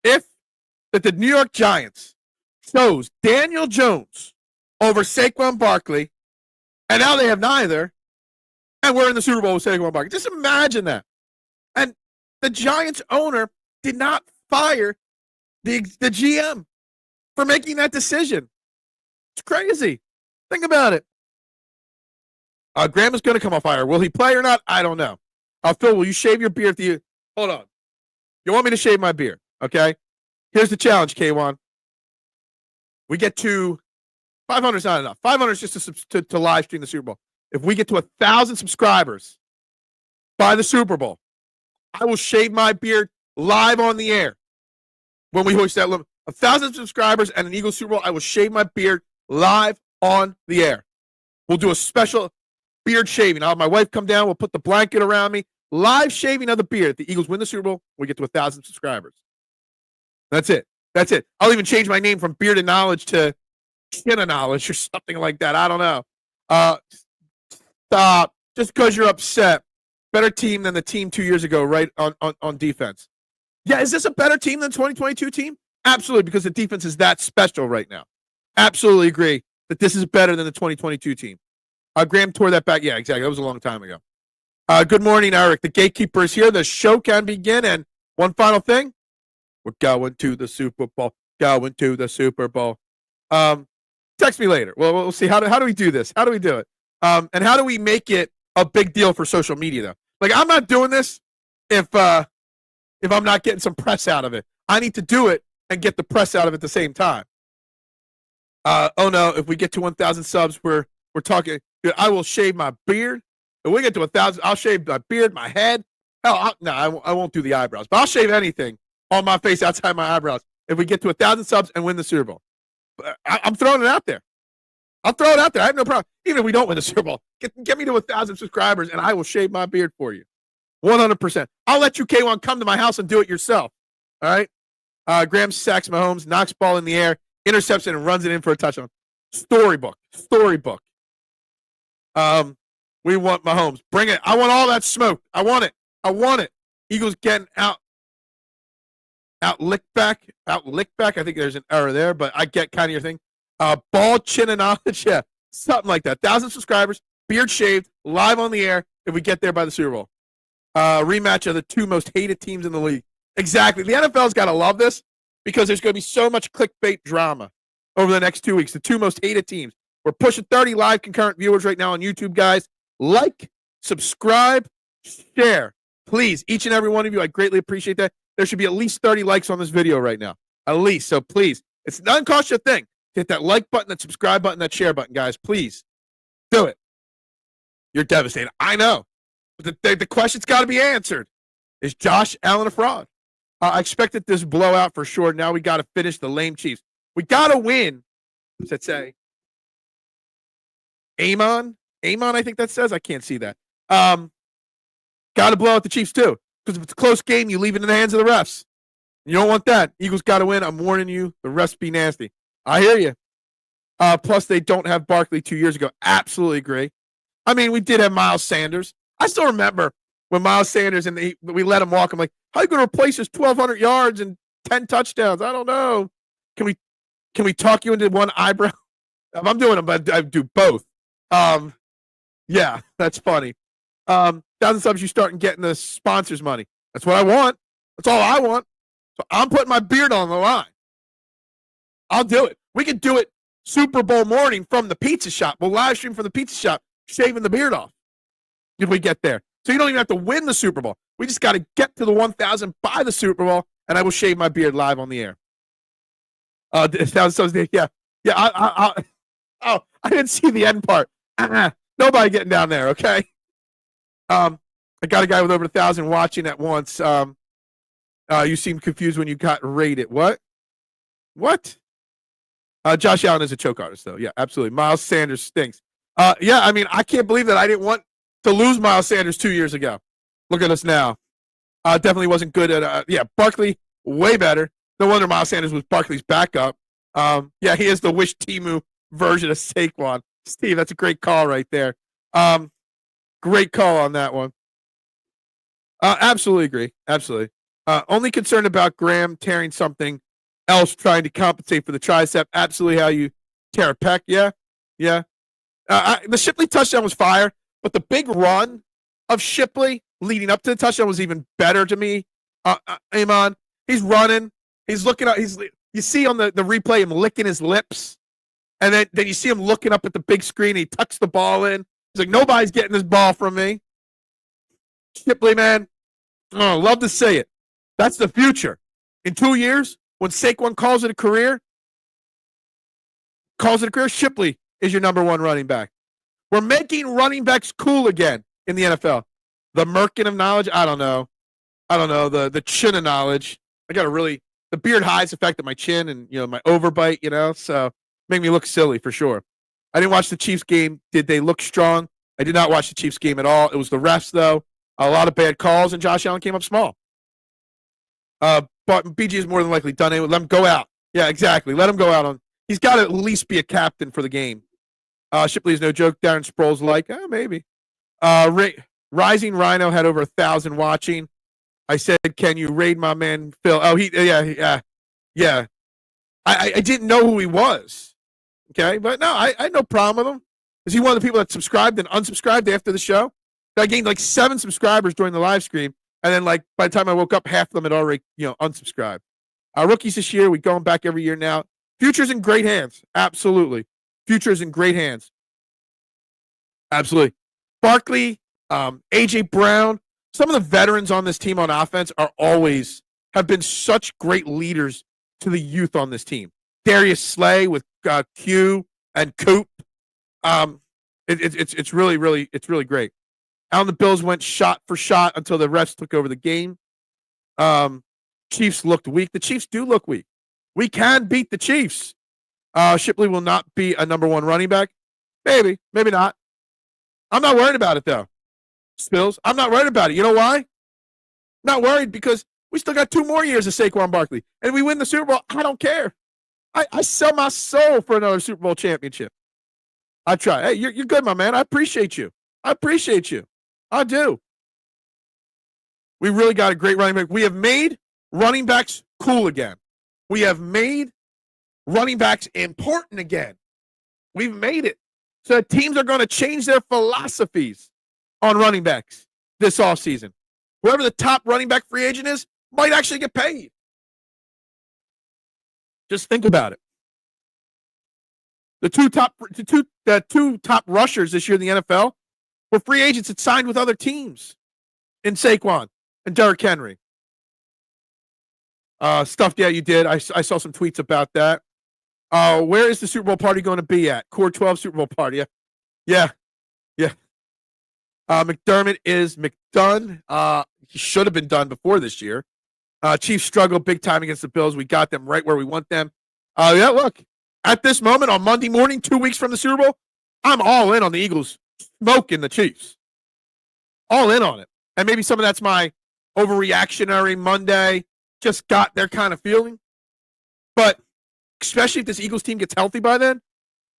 S1: if that the New York Giants chose Daniel Jones over Saquon Barkley, and now they have neither, and we're in the Super Bowl with Saquon Barkley. Just imagine that. And the Giants owner did not fire the GM for making that decision. It's crazy. Think about it. Graham is going to come off fire. Will he play or not? I don't know. Phil, will you shave your beard? Hold on. You want me to shave my beard? Okay. Here's the challenge, K1. We get to 500 is not enough. 500 is just to live stream the Super Bowl. If we get to 1,000 subscribers by the Super Bowl, I will shave my beard live on the air when we hoist that limit. 1,000 subscribers and an Eagles Super Bowl, I will shave my beard live on the air. We'll do a special beard shaving. I'll have my wife come down. We'll put the blanket around me. Live shaving of the beard. If the Eagles win the Super Bowl, we get to 1,000 subscribers. That's it. That's it. I'll even change my name from Beard of Knowledge to Chin of Knowledge or something like that. I don't know. Stop. Just because you're upset. Better team than the team 2 years ago, right, on defense. Yeah, is this a better team than 2022 team? Absolutely, because the defense is that special right now. Absolutely agree that this is better than the 2022 team. Graham tore that back. Yeah, exactly. That was a long time ago. Good morning, Eric. The gatekeeper is here. The show can begin. And one final thing. We're going to the Super Bowl. Going to the Super Bowl. Text me later. Well, we'll see. How do we do this? How do we do it? And how do we make it a big deal for social media, though? Like, I'm not doing this if I'm not getting some press out of it. I need to do it and get the press out of it at the same time. Oh, no. If we get to 1,000 subs, we're talking. I will shave my beard. If we get to 1,000, I'll shave my beard, my head. Hell, I won't do the eyebrows, but I'll shave anything on my face outside my eyebrows if we get to 1,000 subs and win the Super Bowl. I'm throwing it out there. I'll throw it out there. I have no problem. Even if we don't win the Super Bowl, get me to 1,000 subscribers, and I will shave my beard for you. 100%. I'll let you, K1, come to my house and do it yourself. All right? Graham sacks Mahomes, knocks ball in the air, intercepts it, and runs it in for a touchdown. Storybook. We want Mahomes. Bring it. I want all that smoke. I want it. Eagles getting out lick back. I think there's an error there, but I get kind of your thing. Ball, chin, and knowledge. Yeah, something like that. 1,000 subscribers, beard shaved, live on the air if we get there by the Super Bowl. Rematch of the two most hated teams in the league. Exactly. The NFL's got to love this because there's going to be so much clickbait drama over the next 2 weeks. The two most hated teams. We're pushing 30 live concurrent viewers right now on YouTube, guys. Like, subscribe, share. Please, each and every one of you, I greatly appreciate that. There should be at least 30 likes on this video right now. At least. So please, it doesn't cost you a thing. Hit that like button, that subscribe button, that share button, guys. Please do it. You're devastated. I know. But the question's got to be answered. Is Josh Allen a fraud? I expected this blowout for sure. Now we got to finish the lame Chiefs. We got to win. What's that say? Amon, I think that says. I can't see that. Got to blow out the Chiefs too. Because if it's a close game, you leave it in the hands of the refs. You don't want that. Eagles got to win. I'm warning you. The refs be nasty. I hear you. Plus, they don't have Barkley 2 years ago. Absolutely agree. I mean, we did have Miles Sanders. I still remember when Miles Sanders and we let him walk. I'm like, how are you going to replace his 1,200 yards and 10 touchdowns? I don't know. Can we talk you into one eyebrow? If I'm doing them, but I do both. Yeah, that's funny. 1,000 subs, you start getting the sponsors' money. That's what I want. That's all I want. So I'm putting my beard on the line. I'll do it. We could do it Super Bowl morning from the pizza shop. We'll live stream from the pizza shop, shaving the beard off if we get there. So you don't even have to win the Super Bowl. We just got to get to the 1,000 by the Super Bowl, and I will shave my beard live on the air. Yeah. I didn't see the end part. Nobody getting down there, okay? I got a guy with over 1,000 watching at once. You seemed confused when you got rated. What? What? Josh Allen is a choke artist, though. Yeah, absolutely. Miles Sanders stinks. Yeah, I mean, I can't believe that I didn't want to lose Miles Sanders 2 years ago. Look at us now. Definitely wasn't good at. Yeah, Barkley way better. No wonder Miles Sanders was Barkley's backup. Yeah, he is the Wish Timu version of Saquon. Steve, that's a great call right there. Great call on that one. Absolutely agree. Absolutely. Only concerned about Graham tearing something else, trying to compensate for the tricep. Absolutely, how you tear a pec. Yeah, yeah. The Shipley touchdown was fire, but the big run of Shipley leading up to the touchdown was even better to me. Amon, he's running. He's looking up. You see on the replay him licking his lips, and then you see him looking up at the big screen. He tucks the ball in. He's like, nobody's getting this ball from me. Shipley, man, oh, love to say it. That's the future. In 2 years, when Saquon calls it a career, Shipley is your number one running back. We're making running backs cool again in the NFL. The Merkin of knowledge, I don't know. The chin of knowledge. I got the beard hides affected my chin and my overbite, so make me look silly for sure. I didn't watch the Chiefs game. Did they look strong? I did not watch the Chiefs game at all. It was the refs, though. A lot of bad calls, and Josh Allen came up small. But BG is more than likely done anyway. Let him go out. Yeah, exactly. Let him go out on. He's got to at least be a captain for the game. Shipley is no joke. Darren Sproles maybe. Rising Rhino had over 1,000 watching. I said, can you raid my man Phil? Oh, yeah. I didn't know who he was. Okay, but no, I had no problem with him. Is he one of the people that subscribed and unsubscribed after the show? I gained like 7 subscribers during the live stream, and then like by the time I woke up, half of them had already unsubscribed. Rookies this year, we're going back every year now. Future's in great hands. Absolutely. Future's in great hands. Absolutely. Barkley, AJ Brown, some of the veterans on this team on offense have been such great leaders to the youth on this team. Darius Slay with Q and Coop. It's really great. Out on the Bills went shot for shot until the refs took over the game. Chiefs looked weak. The Chiefs do look weak. We can beat the Chiefs. Shipley will not be a number one running back. Maybe not. I'm not worried about it, though. Spills, I'm not worried about it. You know why? Not worried because we still got 2 more years of Saquon Barkley. And we win the Super Bowl, I don't care. I sell my soul for another Super Bowl championship. I try. Hey, you're good, my man. I appreciate you. I do. We really got a great running back. We have made running backs cool again. We have made running backs important again. We've made it. So teams are going to change their philosophies on running backs this offseason. Whoever the top running back free agent is might actually get paid. Just think about it. The two top rushers this year in the NFL were free agents that signed with other teams in Saquon and Derrick Henry. Stuff, yeah, you did. I saw some tweets about that. Where is the Super Bowl party going to be at? Core 12 Super Bowl party. Yeah. McDermott is McDone. He should have been done before this year. Chiefs struggled big time against the Bills. We got them right where we want them. Yeah, look, at this moment on Monday morning, 2 weeks from the Super Bowl, I'm all in on the Eagles smoking the Chiefs. All in on it. And maybe some of that's my overreactionary Monday, just got their kind of feeling. But especially if this Eagles team gets healthy by then,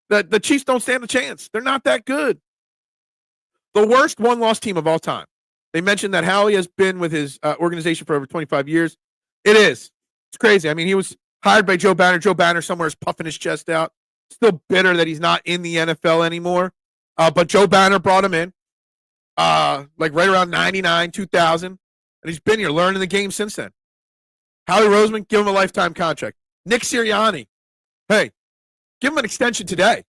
S1: the Chiefs don't stand a chance. They're not that good. The worst one-loss team of all time. They mentioned that Howie has been with his organization for over 25 years. It is. It's crazy. I mean, he was hired by Joe Banner. Joe Banner somewhere is puffing his chest out. Still bitter that he's not in the NFL anymore. But Joe Banner brought him in, like right around 99, 2000. And he's been here learning the game since then. Howie Roseman, give him a lifetime contract. Nick Sirianni, hey, give him an extension today.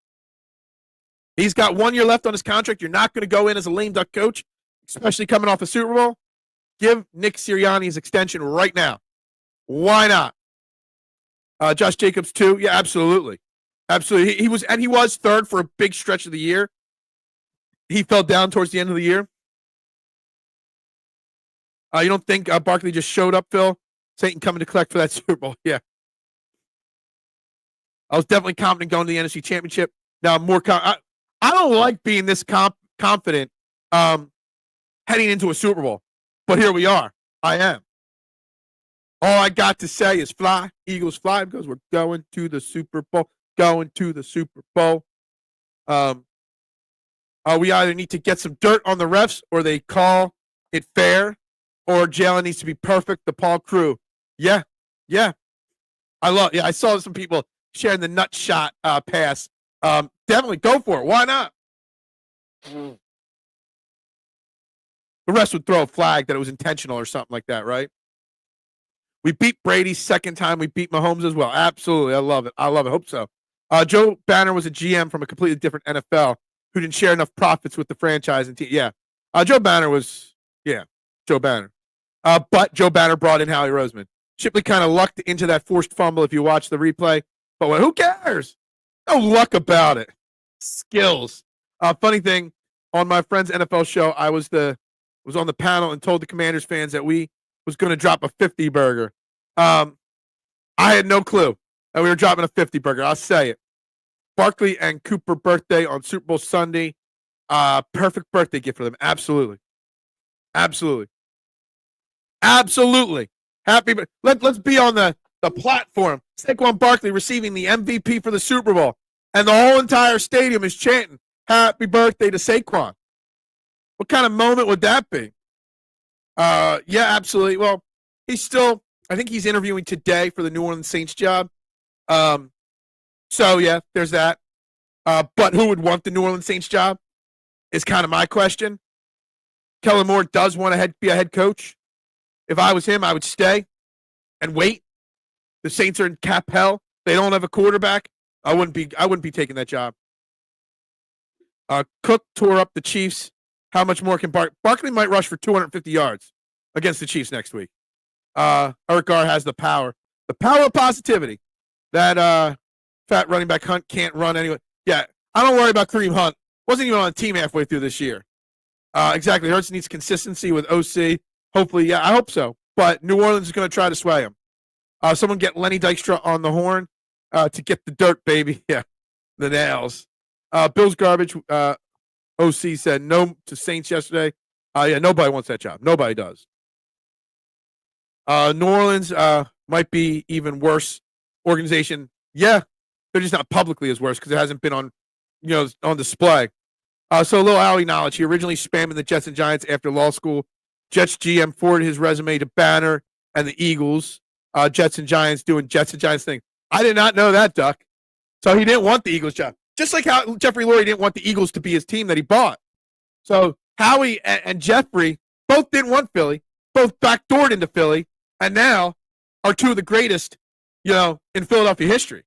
S1: He's got 1 year left on his contract. You're not going to go in as a lame duck coach, especially coming off a Super Bowl. Give Nick Sirianni his extension right now. Why not? Josh Jacobs too. Yeah, absolutely. Absolutely. He was third for a big stretch of the year. He fell down towards the end of the year. You don't think Barkley just showed up, Phil? Satan coming to collect for that Super Bowl. Yeah. I was definitely confident going to the NFC Championship. Now I'm more I don't like being this confident heading into a Super Bowl. But here we are. I am. All I got to say is fly, Eagles fly, because we're going to the Super Bowl. Going to the Super Bowl. We either need to get some dirt on the refs or they call it fair, or Jalen needs to be perfect. The Paul Crew. Yeah. I saw some people sharing the nut shot pass. Definitely go for it. Why not? The rest would throw a flag that it was intentional or something like that, right? We beat Brady second time. We beat Mahomes as well. Absolutely. I love it. Hope so. Joe Banner was a GM from a completely different NFL who didn't share enough profits with the franchise and team. Yeah. Joe Banner was, Joe Banner. But Joe Banner brought in Howie Roseman. Shipley kind of lucked into that forced fumble if you watch the replay. But who cares? No luck about it. Skills. Funny thing, on my friend's NFL show, I was on the panel and told the Commanders fans that we was going to drop a 50 burger. I had no clue that we were dropping a 50 burger. I'll say it. Barkley and Cooper birthday on Super Bowl Sunday. Perfect birthday gift for them. Absolutely. Happy. Let's be on the platform. Saquon Barkley receiving the MVP for the Super Bowl, and the whole entire stadium is chanting "Happy birthday" to Saquon. What kind of moment would that be? Yeah, absolutely. Well, I think he's interviewing today for the New Orleans Saints job. So yeah, there's that. But who would want the New Orleans Saints job is kind of my question. Kellen Moore does want to be a head coach. If I was him, I would stay and wait. The Saints are in cap hell. They don't have a quarterback. I wouldn't be taking that job. Cook tore up the Chiefs. How much more can Barkley might rush for 250 yards against the Chiefs next week. Eric Carr has the power of positivity. That fat running back Hunt can't run anyway. Yeah, I don't worry about Kareem Hunt. Wasn't even on a team halfway through this year. Exactly. Hurts needs consistency with OC. Hopefully, yeah, I hope so. But New Orleans is going to try to sway him. Someone get Lenny Dykstra on the horn to get the dirt, baby. Yeah, the nails. Bill's garbage. OC said no to Saints yesterday. Yeah, nobody wants that job. Nobody does. New Orleans might be even worse organization. Yeah, they're just not publicly as worse because it hasn't been on display. So a little Howie knowledge. He originally spamming the Jets and Giants after law school. Jets GM forwarded his resume to Banner and the Eagles. Jets and Giants doing Jets and Giants thing. I did not know that, Duck. So he didn't want the Eagles job. Just like how Jeffrey Lurie didn't want the Eagles to be his team that he bought. So Howie and Jeffrey both didn't want Philly, both backdoored into Philly, and now are two of the greatest, in Philadelphia history.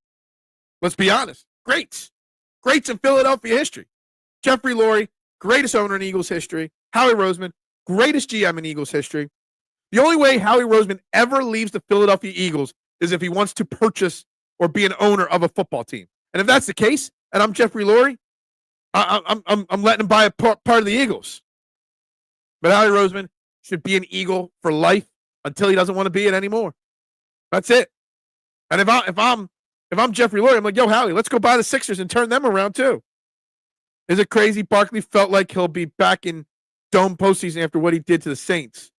S1: Let's be honest. Greats in Philadelphia history. Jeffrey Lurie, greatest owner in Eagles history. Howie Roseman, greatest GM in Eagles history. The only way Howie Roseman ever leaves the Philadelphia Eagles is if he wants to purchase or be an owner of a football team. And if that's the case, and I'm Jeffrey Lurie, I'm letting him buy a part of the Eagles. But Howie Roseman should be an Eagle for life until he doesn't want to be it anymore. That's it. And if I'm Jeffrey Lurie, I'm like, yo, Howie, let's go buy the Sixers and turn them around too. Is it crazy? Barkley felt like he'll be back in Dome postseason after what he did to the Saints.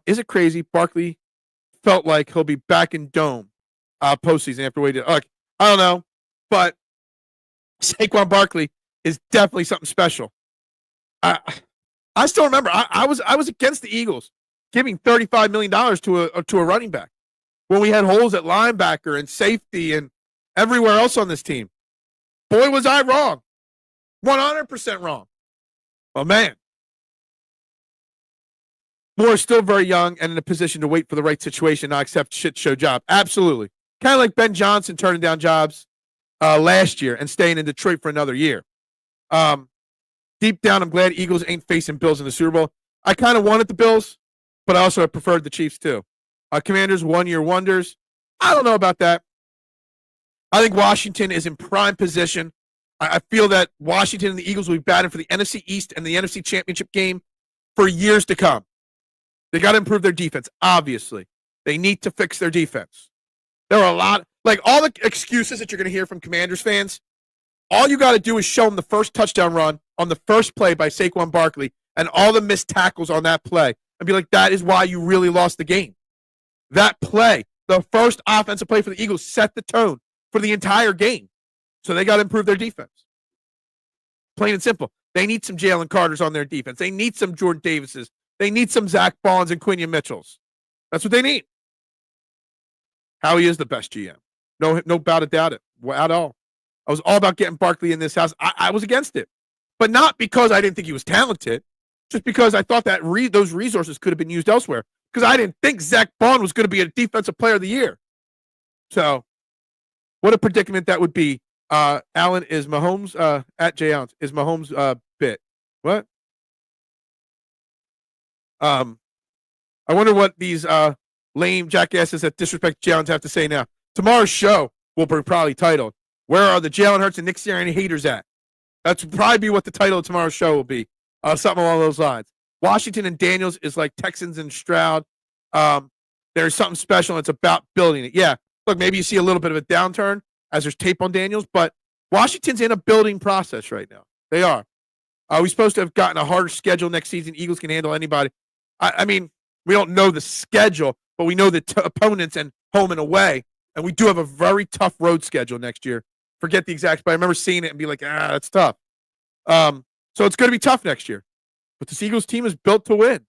S1: Is it crazy? Barkley felt like he'll be back in Dome postseason after what he did. Look, I don't know, but Saquon Barkley is definitely something special. I still remember I was against the Eagles giving $35 million to a running back when we had holes at linebacker and safety and everywhere else on this team. Boy, was I wrong. 100% wrong. Oh, man. Moore is still very young and in a position to wait for the right situation, not accept shit show job. Absolutely. Kind of like Ben Johnson turning down jobs last year and staying in Detroit for another year. Deep down, I'm glad Eagles ain't facing Bills in the Super Bowl. I kind of wanted the Bills, but I also preferred the Chiefs too. Commanders, one-year wonders. I don't know about that. I think Washington is in prime position. I feel that Washington and the Eagles will be batting for the NFC East and the NFC Championship game for years to come. They got to improve their defense, obviously. They need to fix their defense. There are a lot, like all the excuses that you're going to hear from Commanders fans. All you got to do is show them the first touchdown run on the first play by Saquon Barkley and all the missed tackles on that play and be like, that is why you really lost the game. That play, the first offensive play for the Eagles, set the tone for the entire game. So they got to improve their defense. Plain and simple. They need some Jalen Carters on their defense. They need some Jordan Davises. They need some Zach Bonds and Quinion Mitchells. That's what they need. Howie is the best GM. No doubt about it at all. I was all about getting Barkley in this house. I was against it. But not because I didn't think he was talented, just because I thought that those resources could have been used elsewhere. Because I didn't think Zach Bond was going to be a defensive player of the year. So, what a predicament that would be. Allen, is Mahomes, at Jay Allen, is Mahomes bit? What? I wonder what these lame jackasses that disrespect Jalen have to say now. Tomorrow's show will be probably titled, "Where are the Jalen Hurts and Nick Sirianni haters at?" That's probably be what the title of tomorrow's show will be. Something along those lines. Washington and Daniels is like Texans and Stroud. There's something special, and it's about building it. Yeah, look, maybe you see a little bit of a downturn as there's tape on Daniels, but Washington's in a building process right now. They are. We're supposed to have gotten a harder schedule next season. Eagles can handle anybody. I mean, we don't know the schedule, but we know the opponents and home and away, and we do have a very tough road schedule next year. Forget the exact, but I remember seeing it and be like, that's tough. So it's going to be tough next year. But this Eagles team is built to win.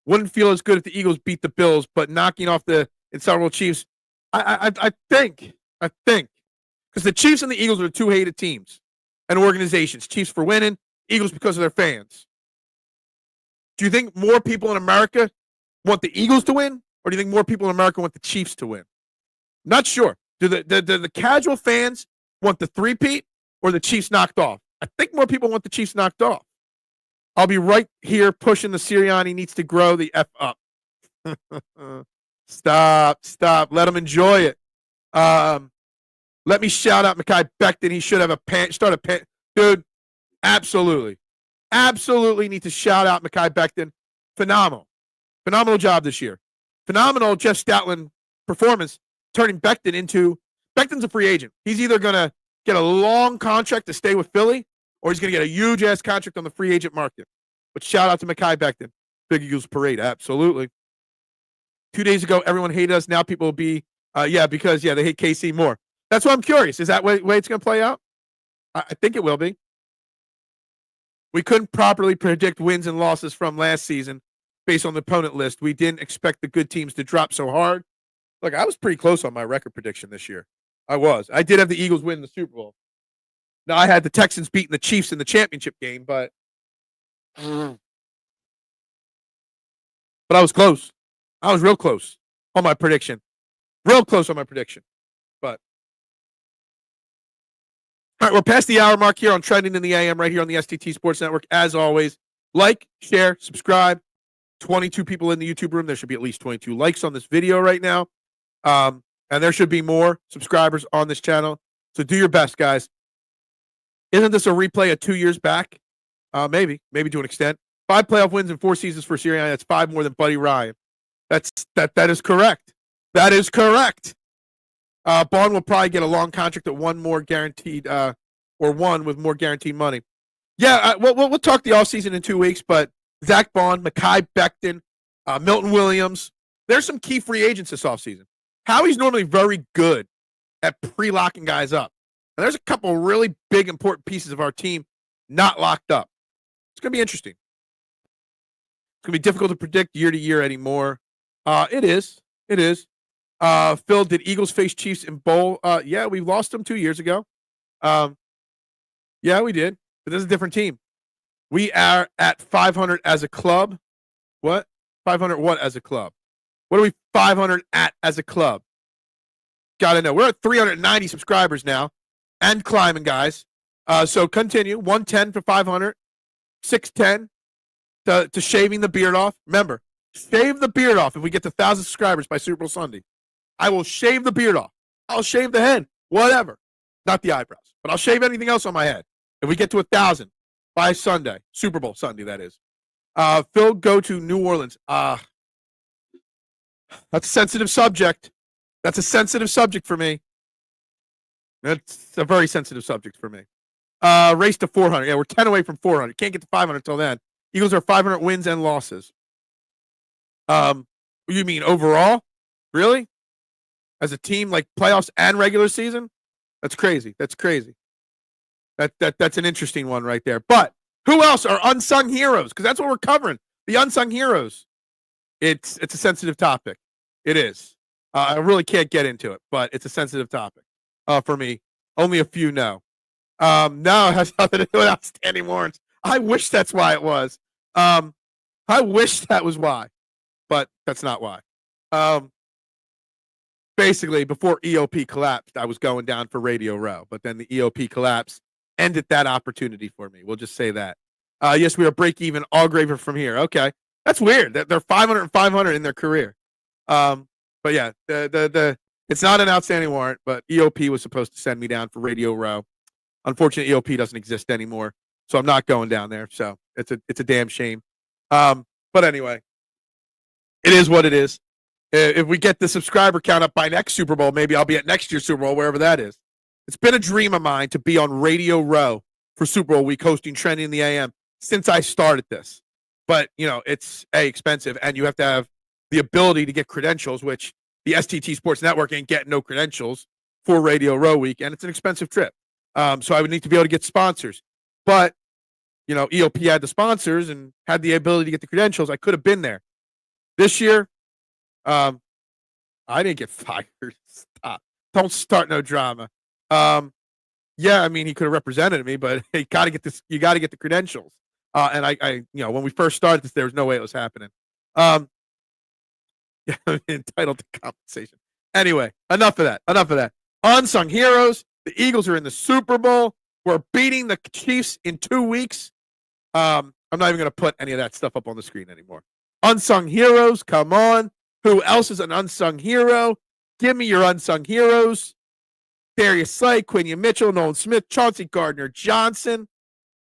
S1: Wouldn't feel as good if the Eagles beat the Bills, but knocking off the inseparable Chiefs, I think, because the Chiefs and the Eagles are two hated teams and organizations. Chiefs for winning, Eagles because of their fans. Do you think more people in America want the Eagles to win, or do you think more people in America want the Chiefs to win? Not sure. Do the casual fans want the three-peat or the Chiefs knocked off? I think more people want the Chiefs knocked off. I'll be right here pushing the Sirianni needs to grow the F up. Stop. Let him enjoy it. Let me shout out Mekhi Becton. He should have start a pan. Dude, absolutely need to shout out Mekhi Becton. Phenomenal job this year. Phenomenal Jeff Stoutland performance, turning Becton's a free agent. He's either going to get a long contract to stay with Philly, or he's going to get a huge-ass contract on the free agent market. But shout out to Mekhi Becton. Big Eagles parade, absolutely. 2 days ago, everyone hated us. Now people will be, because they hate KC more. That's why I'm curious. Is that way it's going to play out? I think it will be. We couldn't properly predict wins and losses from last season based on the opponent list. We didn't expect the good teams to drop so hard. Look, I was pretty close on my record prediction this year. I was. I did have the Eagles win the Super Bowl. Now, I had the Texans beating the Chiefs in the championship game, but I was close. I was real close on my prediction. But all right, we're past the hour mark here on Trending in the AM right here on the STT Sports Network. As always, like, share, subscribe. 22 people in the YouTube room. There should be at least 22 likes on this video right now. And there should be more subscribers on this channel. So do your best, guys. Isn't this a replay of 2 years back? Maybe to an extent. 5 playoff wins in 4 seasons for Sirianni. That's 5 more than Buddy Ryan. That is correct. That is correct. Bond will probably get a long contract at one more guaranteed, or one with more guaranteed money. Yeah, we'll talk the offseason in 2 weeks, but Zach Bond, Mekhi Becton, Milton Williams, there's some key free agents this offseason. Howie's normally very good at pre-locking guys up. And there's a couple really big, important pieces of our team not locked up. It's going to be interesting. It's going to be difficult to predict year to year anymore. It is. Phil, did Eagles face Chiefs in bowl? Yeah, we lost them 2 years ago. Yeah, we did. But this is a different team. We are at 500 as a club. What? 500 what as a club? What are we 500 at as a club? Got to know. We're at 390 subscribers now and climbing, guys. So continue. 110 for 500. 610 to shaving the beard off. Remember, shave the beard off if we get to 1,000 subscribers by Super Bowl Sunday. I will shave the beard off. I'll shave the head. Whatever. Not the eyebrows. But I'll shave anything else on my head. If we get to 1,000 by Sunday. Super Bowl Sunday, that is. Phil, go to New Orleans. That's a sensitive subject. That's a sensitive subject for me. That's a very sensitive subject for me. Race to 400. Yeah, we're 10 away from 400. Can't get to 500 until then. Eagles are 500 wins and losses. You mean overall? Really? As a team, like playoffs and regular season? That's crazy. That's crazy. That's an interesting one right there. But who else are unsung heroes? Because that's what we're covering. The unsung heroes. It's a sensitive topic. It is. I really can't get into it, but it's a sensitive topic for me. Only a few know. No, it has nothing to do with outstanding warrants. I wish that's why it was. I wish that was why, but that's not why. Basically, before EOP collapsed, I was going down for Radio Row, but then the EOP collapse ended that opportunity for me. We'll just say that. Yes, we are break even, all graver from here. Okay, that's weird. They're 500 and 500 in their career. But yeah, the it's not an outstanding warrant, but EOP was supposed to send me down for Radio Row. Unfortunately, EOP doesn't exist anymore, so I'm not going down there. So it's a damn shame. But anyway, it is what it is. If we get the subscriber count up by next Super Bowl, maybe I'll be at next year's Super Bowl, wherever that is. It's been a dream of mine to be on Radio Row for Super Bowl week, hosting Trending in the AM since I started this. But, it's expensive, and you have to have the ability to get credentials, which the STT Sports Network ain't getting no credentials for Radio Row week, and it's an expensive trip. So I would need to be able to get sponsors. But, EOP had the sponsors and had the ability to get the credentials. I could have been there. This year, I didn't get fired. Stop. Don't start no drama. Yeah, I mean, he could have represented me, but you got to get this. You got to get the credentials. And I, when we first started this, there was no way it was happening. Yeah, entitled to compensation. Anyway, enough of that. Unsung heroes. The Eagles are in the Super Bowl. We're beating the Chiefs in 2 weeks. I'm not even going to put any of that stuff up on the screen anymore. Unsung heroes. Come on. Who else is an unsung hero? Give me your unsung heroes. Darius Slay, Quinion Mitchell, Nolan Smith, Chauncey Gardner-Johnson,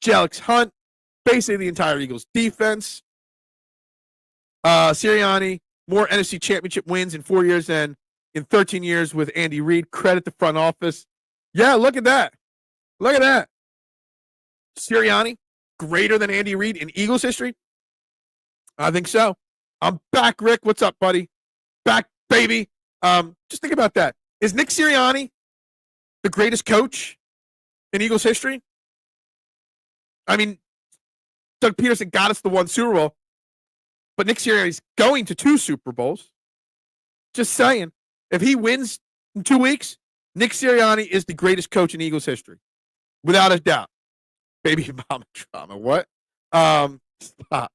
S1: Jelix Hunt, basically the entire Eagles defense. Sirianni, more NFC championship wins in 4 years than in 13 years with Andy Reid. Credit the front office. Yeah, look at that. Look at that. Sirianni, greater than Andy Reid in Eagles history? I think so. I'm back, Rick. What's up, buddy? Back, baby. Just think about that. Is Nick Sirianni the greatest coach in Eagles history? I mean, Doug Peterson got us the one Super Bowl, but Nick Sirianni's going to 2 Super Bowls. Just saying. If he wins in 2 weeks, Nick Sirianni is the greatest coach in Eagles history. Without a doubt. Baby mama drama. What? Stop.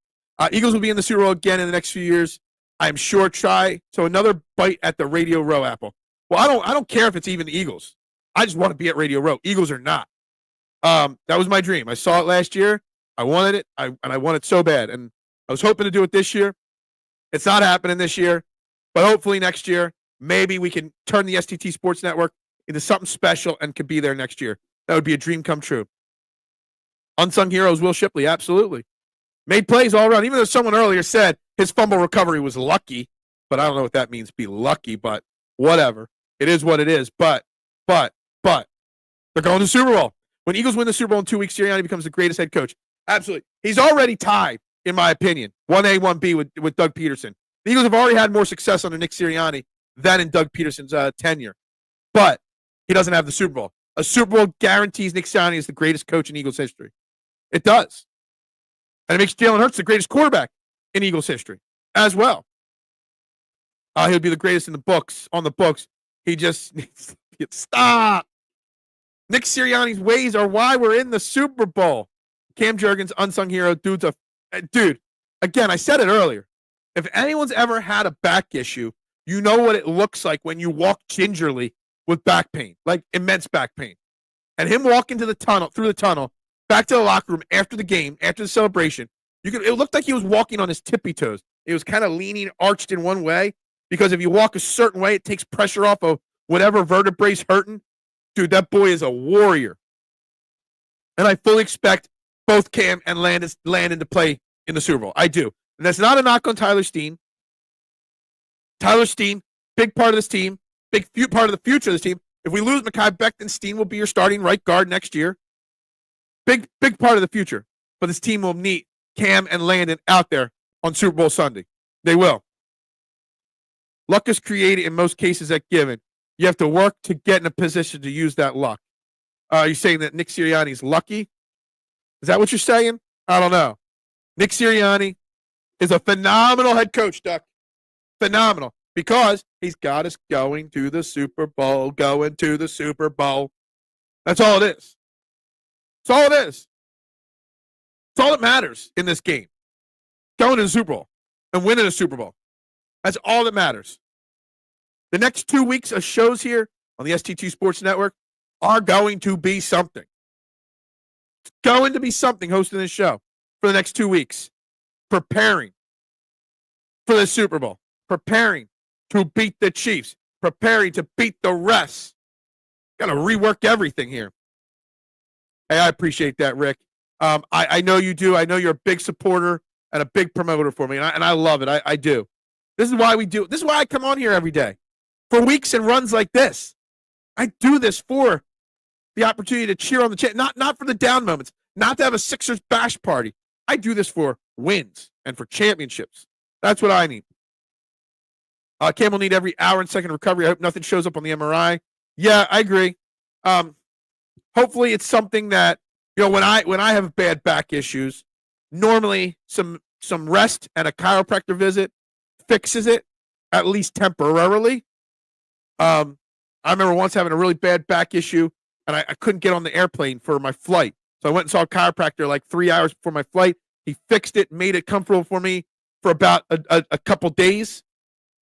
S1: Eagles will be in the Super Bowl again in the next few years. I'm sure. So another bite at the Radio Row apple. Well, I don't care if it's even the Eagles. I just want to be at Radio Row. Eagles or not. That was my dream. I saw it last year. I wanted it. And I want it so bad. And I was hoping to do it this year. It's not happening this year. But hopefully next year, maybe we can turn the STT Sports Network into something special and could be there next year. That would be a dream come true. Unsung heroes, Will Shipley, absolutely. Made plays all around. Even though someone earlier said his fumble recovery was lucky, but I don't know what that means, be lucky, but whatever. It is what it is. But they're going to the Super Bowl. When Eagles win the Super Bowl in 2 weeks, Sirianni becomes the greatest head coach. Absolutely. He's already tied, in my opinion, 1A, 1B with Doug Peterson. The Eagles have already had more success under Nick Sirianni than in Doug Peterson's tenure. But he doesn't have the Super Bowl. A Super Bowl guarantees Nick Sirianni is the greatest coach in Eagles history. It does. And it makes Jalen Hurts the greatest quarterback in Eagles history as well. He'll be the greatest on the books. He just needs to stop. Nick Sirianni's ways are why we're in the Super Bowl. Cam Jurgens, unsung hero. Dude, again, I said it earlier. If anyone's ever had a back issue, you know what it looks like when you walk gingerly with back pain, like immense back pain. And him walking through the tunnel, back to the locker room after the game, after the celebration, it looked like he was walking on his tippy toes. He was kind of leaning, arched in one way, because if you walk a certain way, it takes pressure off of whatever vertebrae's hurting. Dude, that boy is a warrior. And I fully expect both Cam and Landon to play in the Super Bowl. I do. And that's not a knock on Tyler Steen. Tyler Steen, big part of this team, part of the future of this team. If we lose Mekhi Becton, Steen will be your starting right guard next year. Big part of the future. But this team will need Cam and Landon out there on Super Bowl Sunday. They will. Luck is created in most cases at given. You have to work to get in a position to use that luck. Are you saying that Nick Sirianni's lucky? Is that what you're saying? I don't know. Nick Sirianni is a phenomenal head coach, Duck. Phenomenal. Because he's got us going to the Super Bowl, going to the Super Bowl. That's all it is. That's all it is. That's all that matters in this game. Going to the Super Bowl and winning a Super Bowl. That's all that matters. The next 2 weeks of shows here on the ST2 Sports Network are going to be something. It's going to be something hosting this show for the next 2 weeks. Preparing for the Super Bowl. Preparing to beat the Chiefs. Preparing to beat the rest. Got to rework everything here. Hey, I appreciate that, Rick. I know you do. I know you're a big supporter and a big promoter for me, and I love it. I do. This is why we do. This is why I come on here every day for weeks and runs like this. I do this for the opportunity to cheer on the chat, not for the down moments, not to have a Sixers bash party. I do this for wins and for championships. That's what I need. Cam will need every hour and second recovery. I hope nothing shows up on the MRI. Yeah, I agree. Hopefully it's something that, when I have bad back issues, normally some rest and a chiropractor visit fixes it, at least temporarily. I remember once having a really bad back issue, and I couldn't get on the airplane for my flight. So I went and saw a chiropractor like 3 hours before my flight. He fixed it, made it comfortable for me for about a couple days,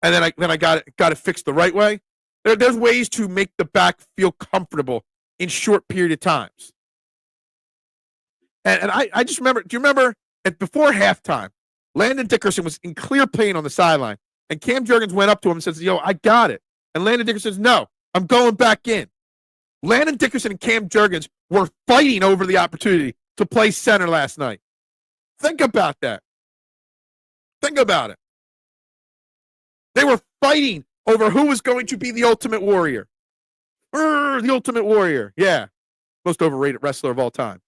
S1: and then I got it fixed the right way. There's ways to make the back feel comfortable in short period of times. And I just remember, do you remember before halftime, Landon Dickerson was in clear pain on the sideline, and Cam Jurgens went up to him and says, I got it. And Landon Dickerson says, no, I'm going back in. Landon Dickerson and Cam Jurgens were fighting over the opportunity to play center last night. Think about that. Think about it. They were fighting over who was going to be the Ultimate Warrior. The Ultimate Warrior. Yeah. Most overrated wrestler of all time.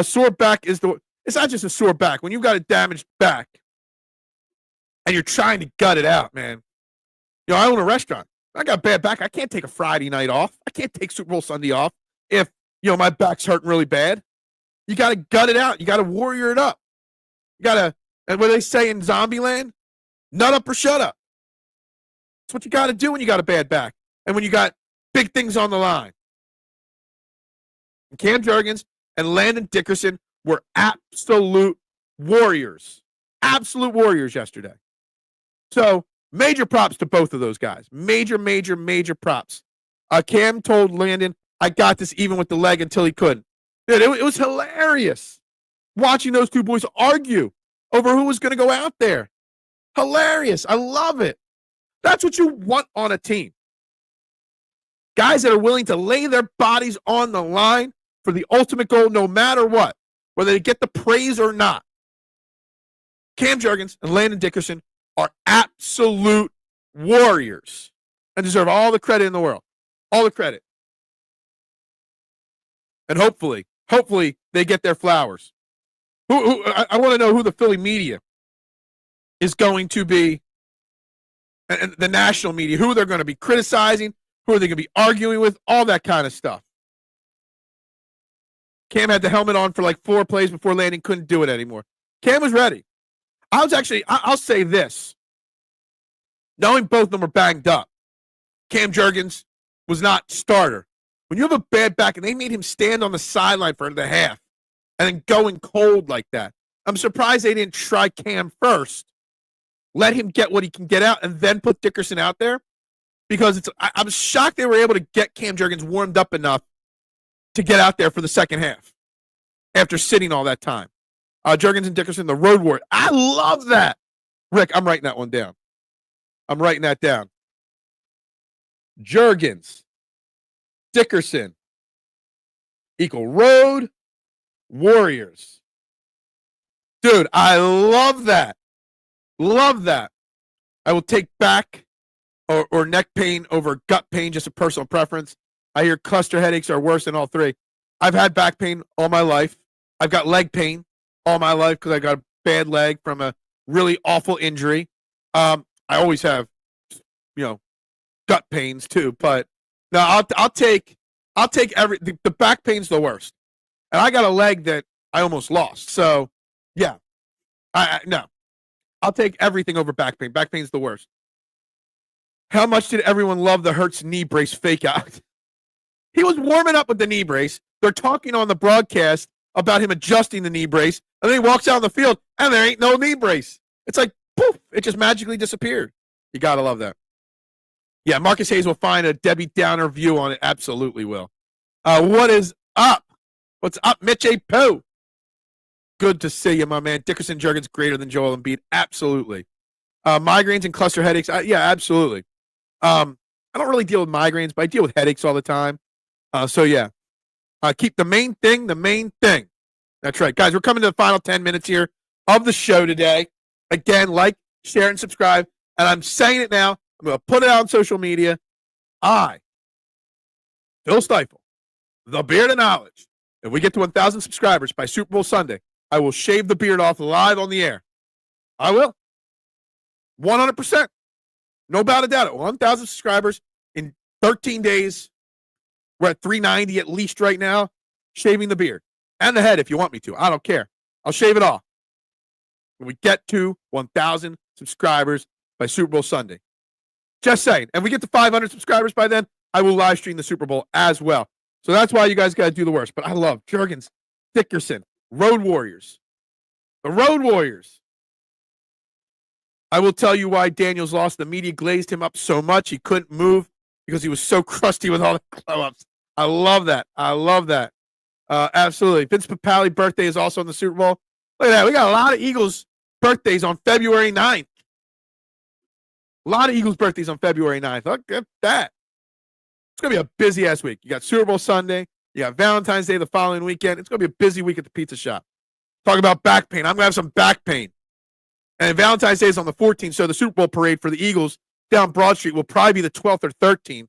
S1: Sore back it's not just a sore back. When you've got a damaged back and you're trying to gut it out, man. I own a restaurant. I got a bad back. I can't take a Friday night off. I can't take Super Bowl Sunday off if, my back's hurting really bad. You got to gut it out. You got to warrior it up. You got to, and what they say in Zombieland, nut up or shut up. That's what you got to do when you got a bad back and when you got big things on the line. And Cam Jurgens and Landon Dickerson were absolute warriors. Absolute warriors yesterday. So, major props to both of those guys. Major props. Cam told Landon, I got this even with the leg until he couldn't. Dude, it was hilarious watching those two boys argue over who was going to go out there. Hilarious. I love it. That's what you want on a team. Guys that are willing to lay their bodies on the line for the ultimate goal no matter what, whether they get the praise or not. Cam Jurgens and Landon Dickerson are absolute warriors and deserve all the credit in the world. All the credit. And hopefully they get their flowers. I want to know who the Philly media is going to be, and the national media, who they're going to be criticizing, who are they going to be arguing with, all that kind of stuff. Cam had the helmet on for like 4 plays before Landon couldn't do it anymore. Cam was ready. I'll say this. Knowing both of them were banged up, Cam Jurgens was not starter. When you have a bad back and they made him stand on the sideline for the half and then going cold like that, I'm surprised they didn't try Cam first, let him get what he can get out, and then put Dickerson out there. Because I'm shocked they were able to get Cam Jurgens warmed up enough to get out there for the second half after sitting all that time. Jurgens and Dickerson, the road warrior. I love that. Rick, I'm writing that one down. I'm writing that down. Jurgens, Dickerson equal road warriors. Dude, I love that. Love that. I will take back or neck pain over gut pain, just a personal preference. I hear cluster headaches are worse than all three. I've had back pain all my life. I've got leg pain all my life because I got a bad leg from a really awful injury. I always have, gut pains too. But no, I'll take the back pain's the worst, and I got a leg that I almost lost. So yeah, no, I'll take everything over back pain. Back pain's the worst. How much did everyone love the Hurts knee brace fake out? He was warming up with the knee brace. They're talking on the broadcast about him adjusting the knee brace, and then he walks out on the field, and there ain't no knee brace. It's like, poof, it just magically disappeared. You got to love that. Yeah, Marcus Hayes will find a Debbie Downer view on it. Absolutely will. What is up? What's up, Mitch A. Pooh? Good to see you, my man. Dickerson Jurgens greater than Joel Embiid. Absolutely. Migraines and cluster headaches. Yeah, absolutely. I don't really deal with migraines, but I deal with headaches all the time. So, yeah. Keep the main thing the main thing. That's right. Guys, we're coming to the final 10 minutes here of the show today. Again, like, share, and subscribe. And I'm saying it now. I'm going to put it out on social media. I, Phil Stiefel, the Beard of Knowledge, if we get to 1,000 subscribers by Super Bowl Sunday, I will shave the beard off live on the air. I will. 100%. No doubt about it. 1,000 subscribers in 13 days. We're at 390 at least right now. Shaving the beard. And the head if you want me to. I don't care. I'll shave it off. When we get to 1,000 subscribers by Super Bowl Sunday. Just saying. And we get to 500 subscribers by then, I will live stream the Super Bowl as well. So that's why you guys got to do the worst. But I love Jurgens, Dickerson, Road Warriors. The Road Warriors. I will tell you why Daniels lost. The media glazed him up so much he couldn't move because he was so crusty with all the glow-ups. I love that. I love that. Absolutely. Vince Papale birthday is also in the Super Bowl. Look at that. We got a lot of Eagles birthdays on February 9th. A lot of Eagles birthdays on February 9th. Look at that. It's going to be a busy-ass week. You got Super Bowl Sunday. You got Valentine's Day the following weekend. It's going to be a busy week at the pizza shop. Talk about back pain. I'm going to have some back pain. And Valentine's Day is on the 14th, so the Super Bowl parade for the Eagles down Broad Street will probably be the 12th or 13th.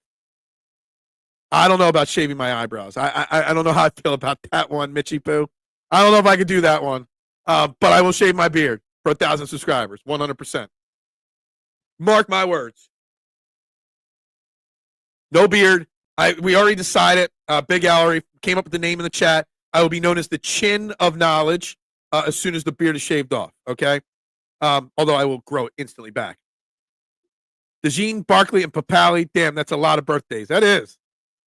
S1: I don't know about shaving my eyebrows. I don't know how I feel about that one, Mitchy Poo. I don't know if I could do that one. But I will shave my beard for 1,000 subscribers, 100%. Mark my words. No beard. We already decided. Big Allery came up with the name in the chat. I will be known as the Chin of Knowledge as soon as the beard is shaved off, okay? Although I will grow it instantly back. DeJean, Barkley, and Papale. Damn, that's a lot of birthdays. That is.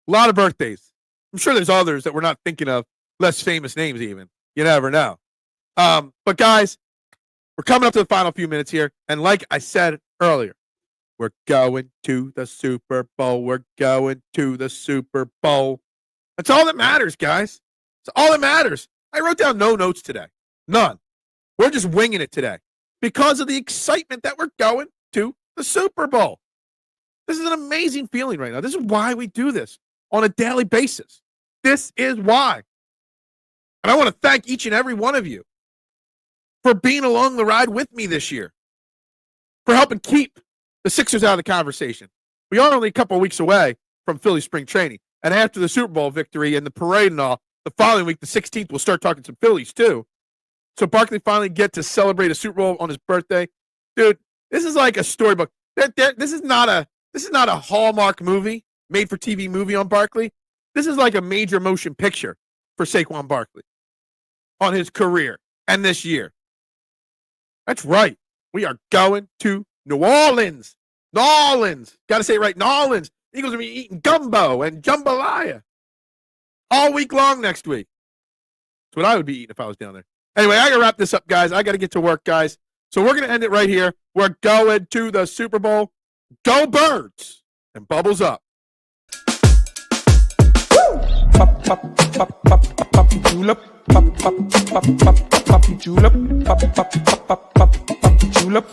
S1: A lot of birthdays. I'm sure there's others that we're not thinking of. Less famous names even. You never know. But guys, we're coming up to the final few minutes here. And like I said earlier, we're going to the Super Bowl. We're going to the Super Bowl. That's all that matters, guys. That's all that matters. I wrote down no notes today. None. We're just winging it today because of the excitement that we're going to the Super Bowl. This is an amazing feeling right now. This is why we do this on a daily basis. This is why. And I want to thank each and every one of you for being along the ride with me this year, for helping keep the Sixers out of the conversation. We are only a couple of weeks away from Philly spring training. And after the Super Bowl victory and the parade and all, the following week, the 16th, we'll start talking some Phillies too. So Barkley finally get to celebrate a Super Bowl on his birthday. Dude, this is like a storybook. This is not a Hallmark movie, made for TV movie on Barkley. This is like a major motion picture for Saquon Barkley on his career and this year. That's right. We are going to New Orleans. New Orleans. Got to say it right. New Orleans. Eagles are going to be eating gumbo and jambalaya all week long next week. That's what I would be eating if I was down there. Anyway, I got to wrap this up, guys. I got to get to work, guys. So we're going to end it right here. We're going to the Super Bowl. Go Birds. And bubbles up.
S2: Pop, pop, pop, pop, pop, julep. Pop, pop, pop, pop, pop, julep. Pop, pop, pop, pop, pop, julep.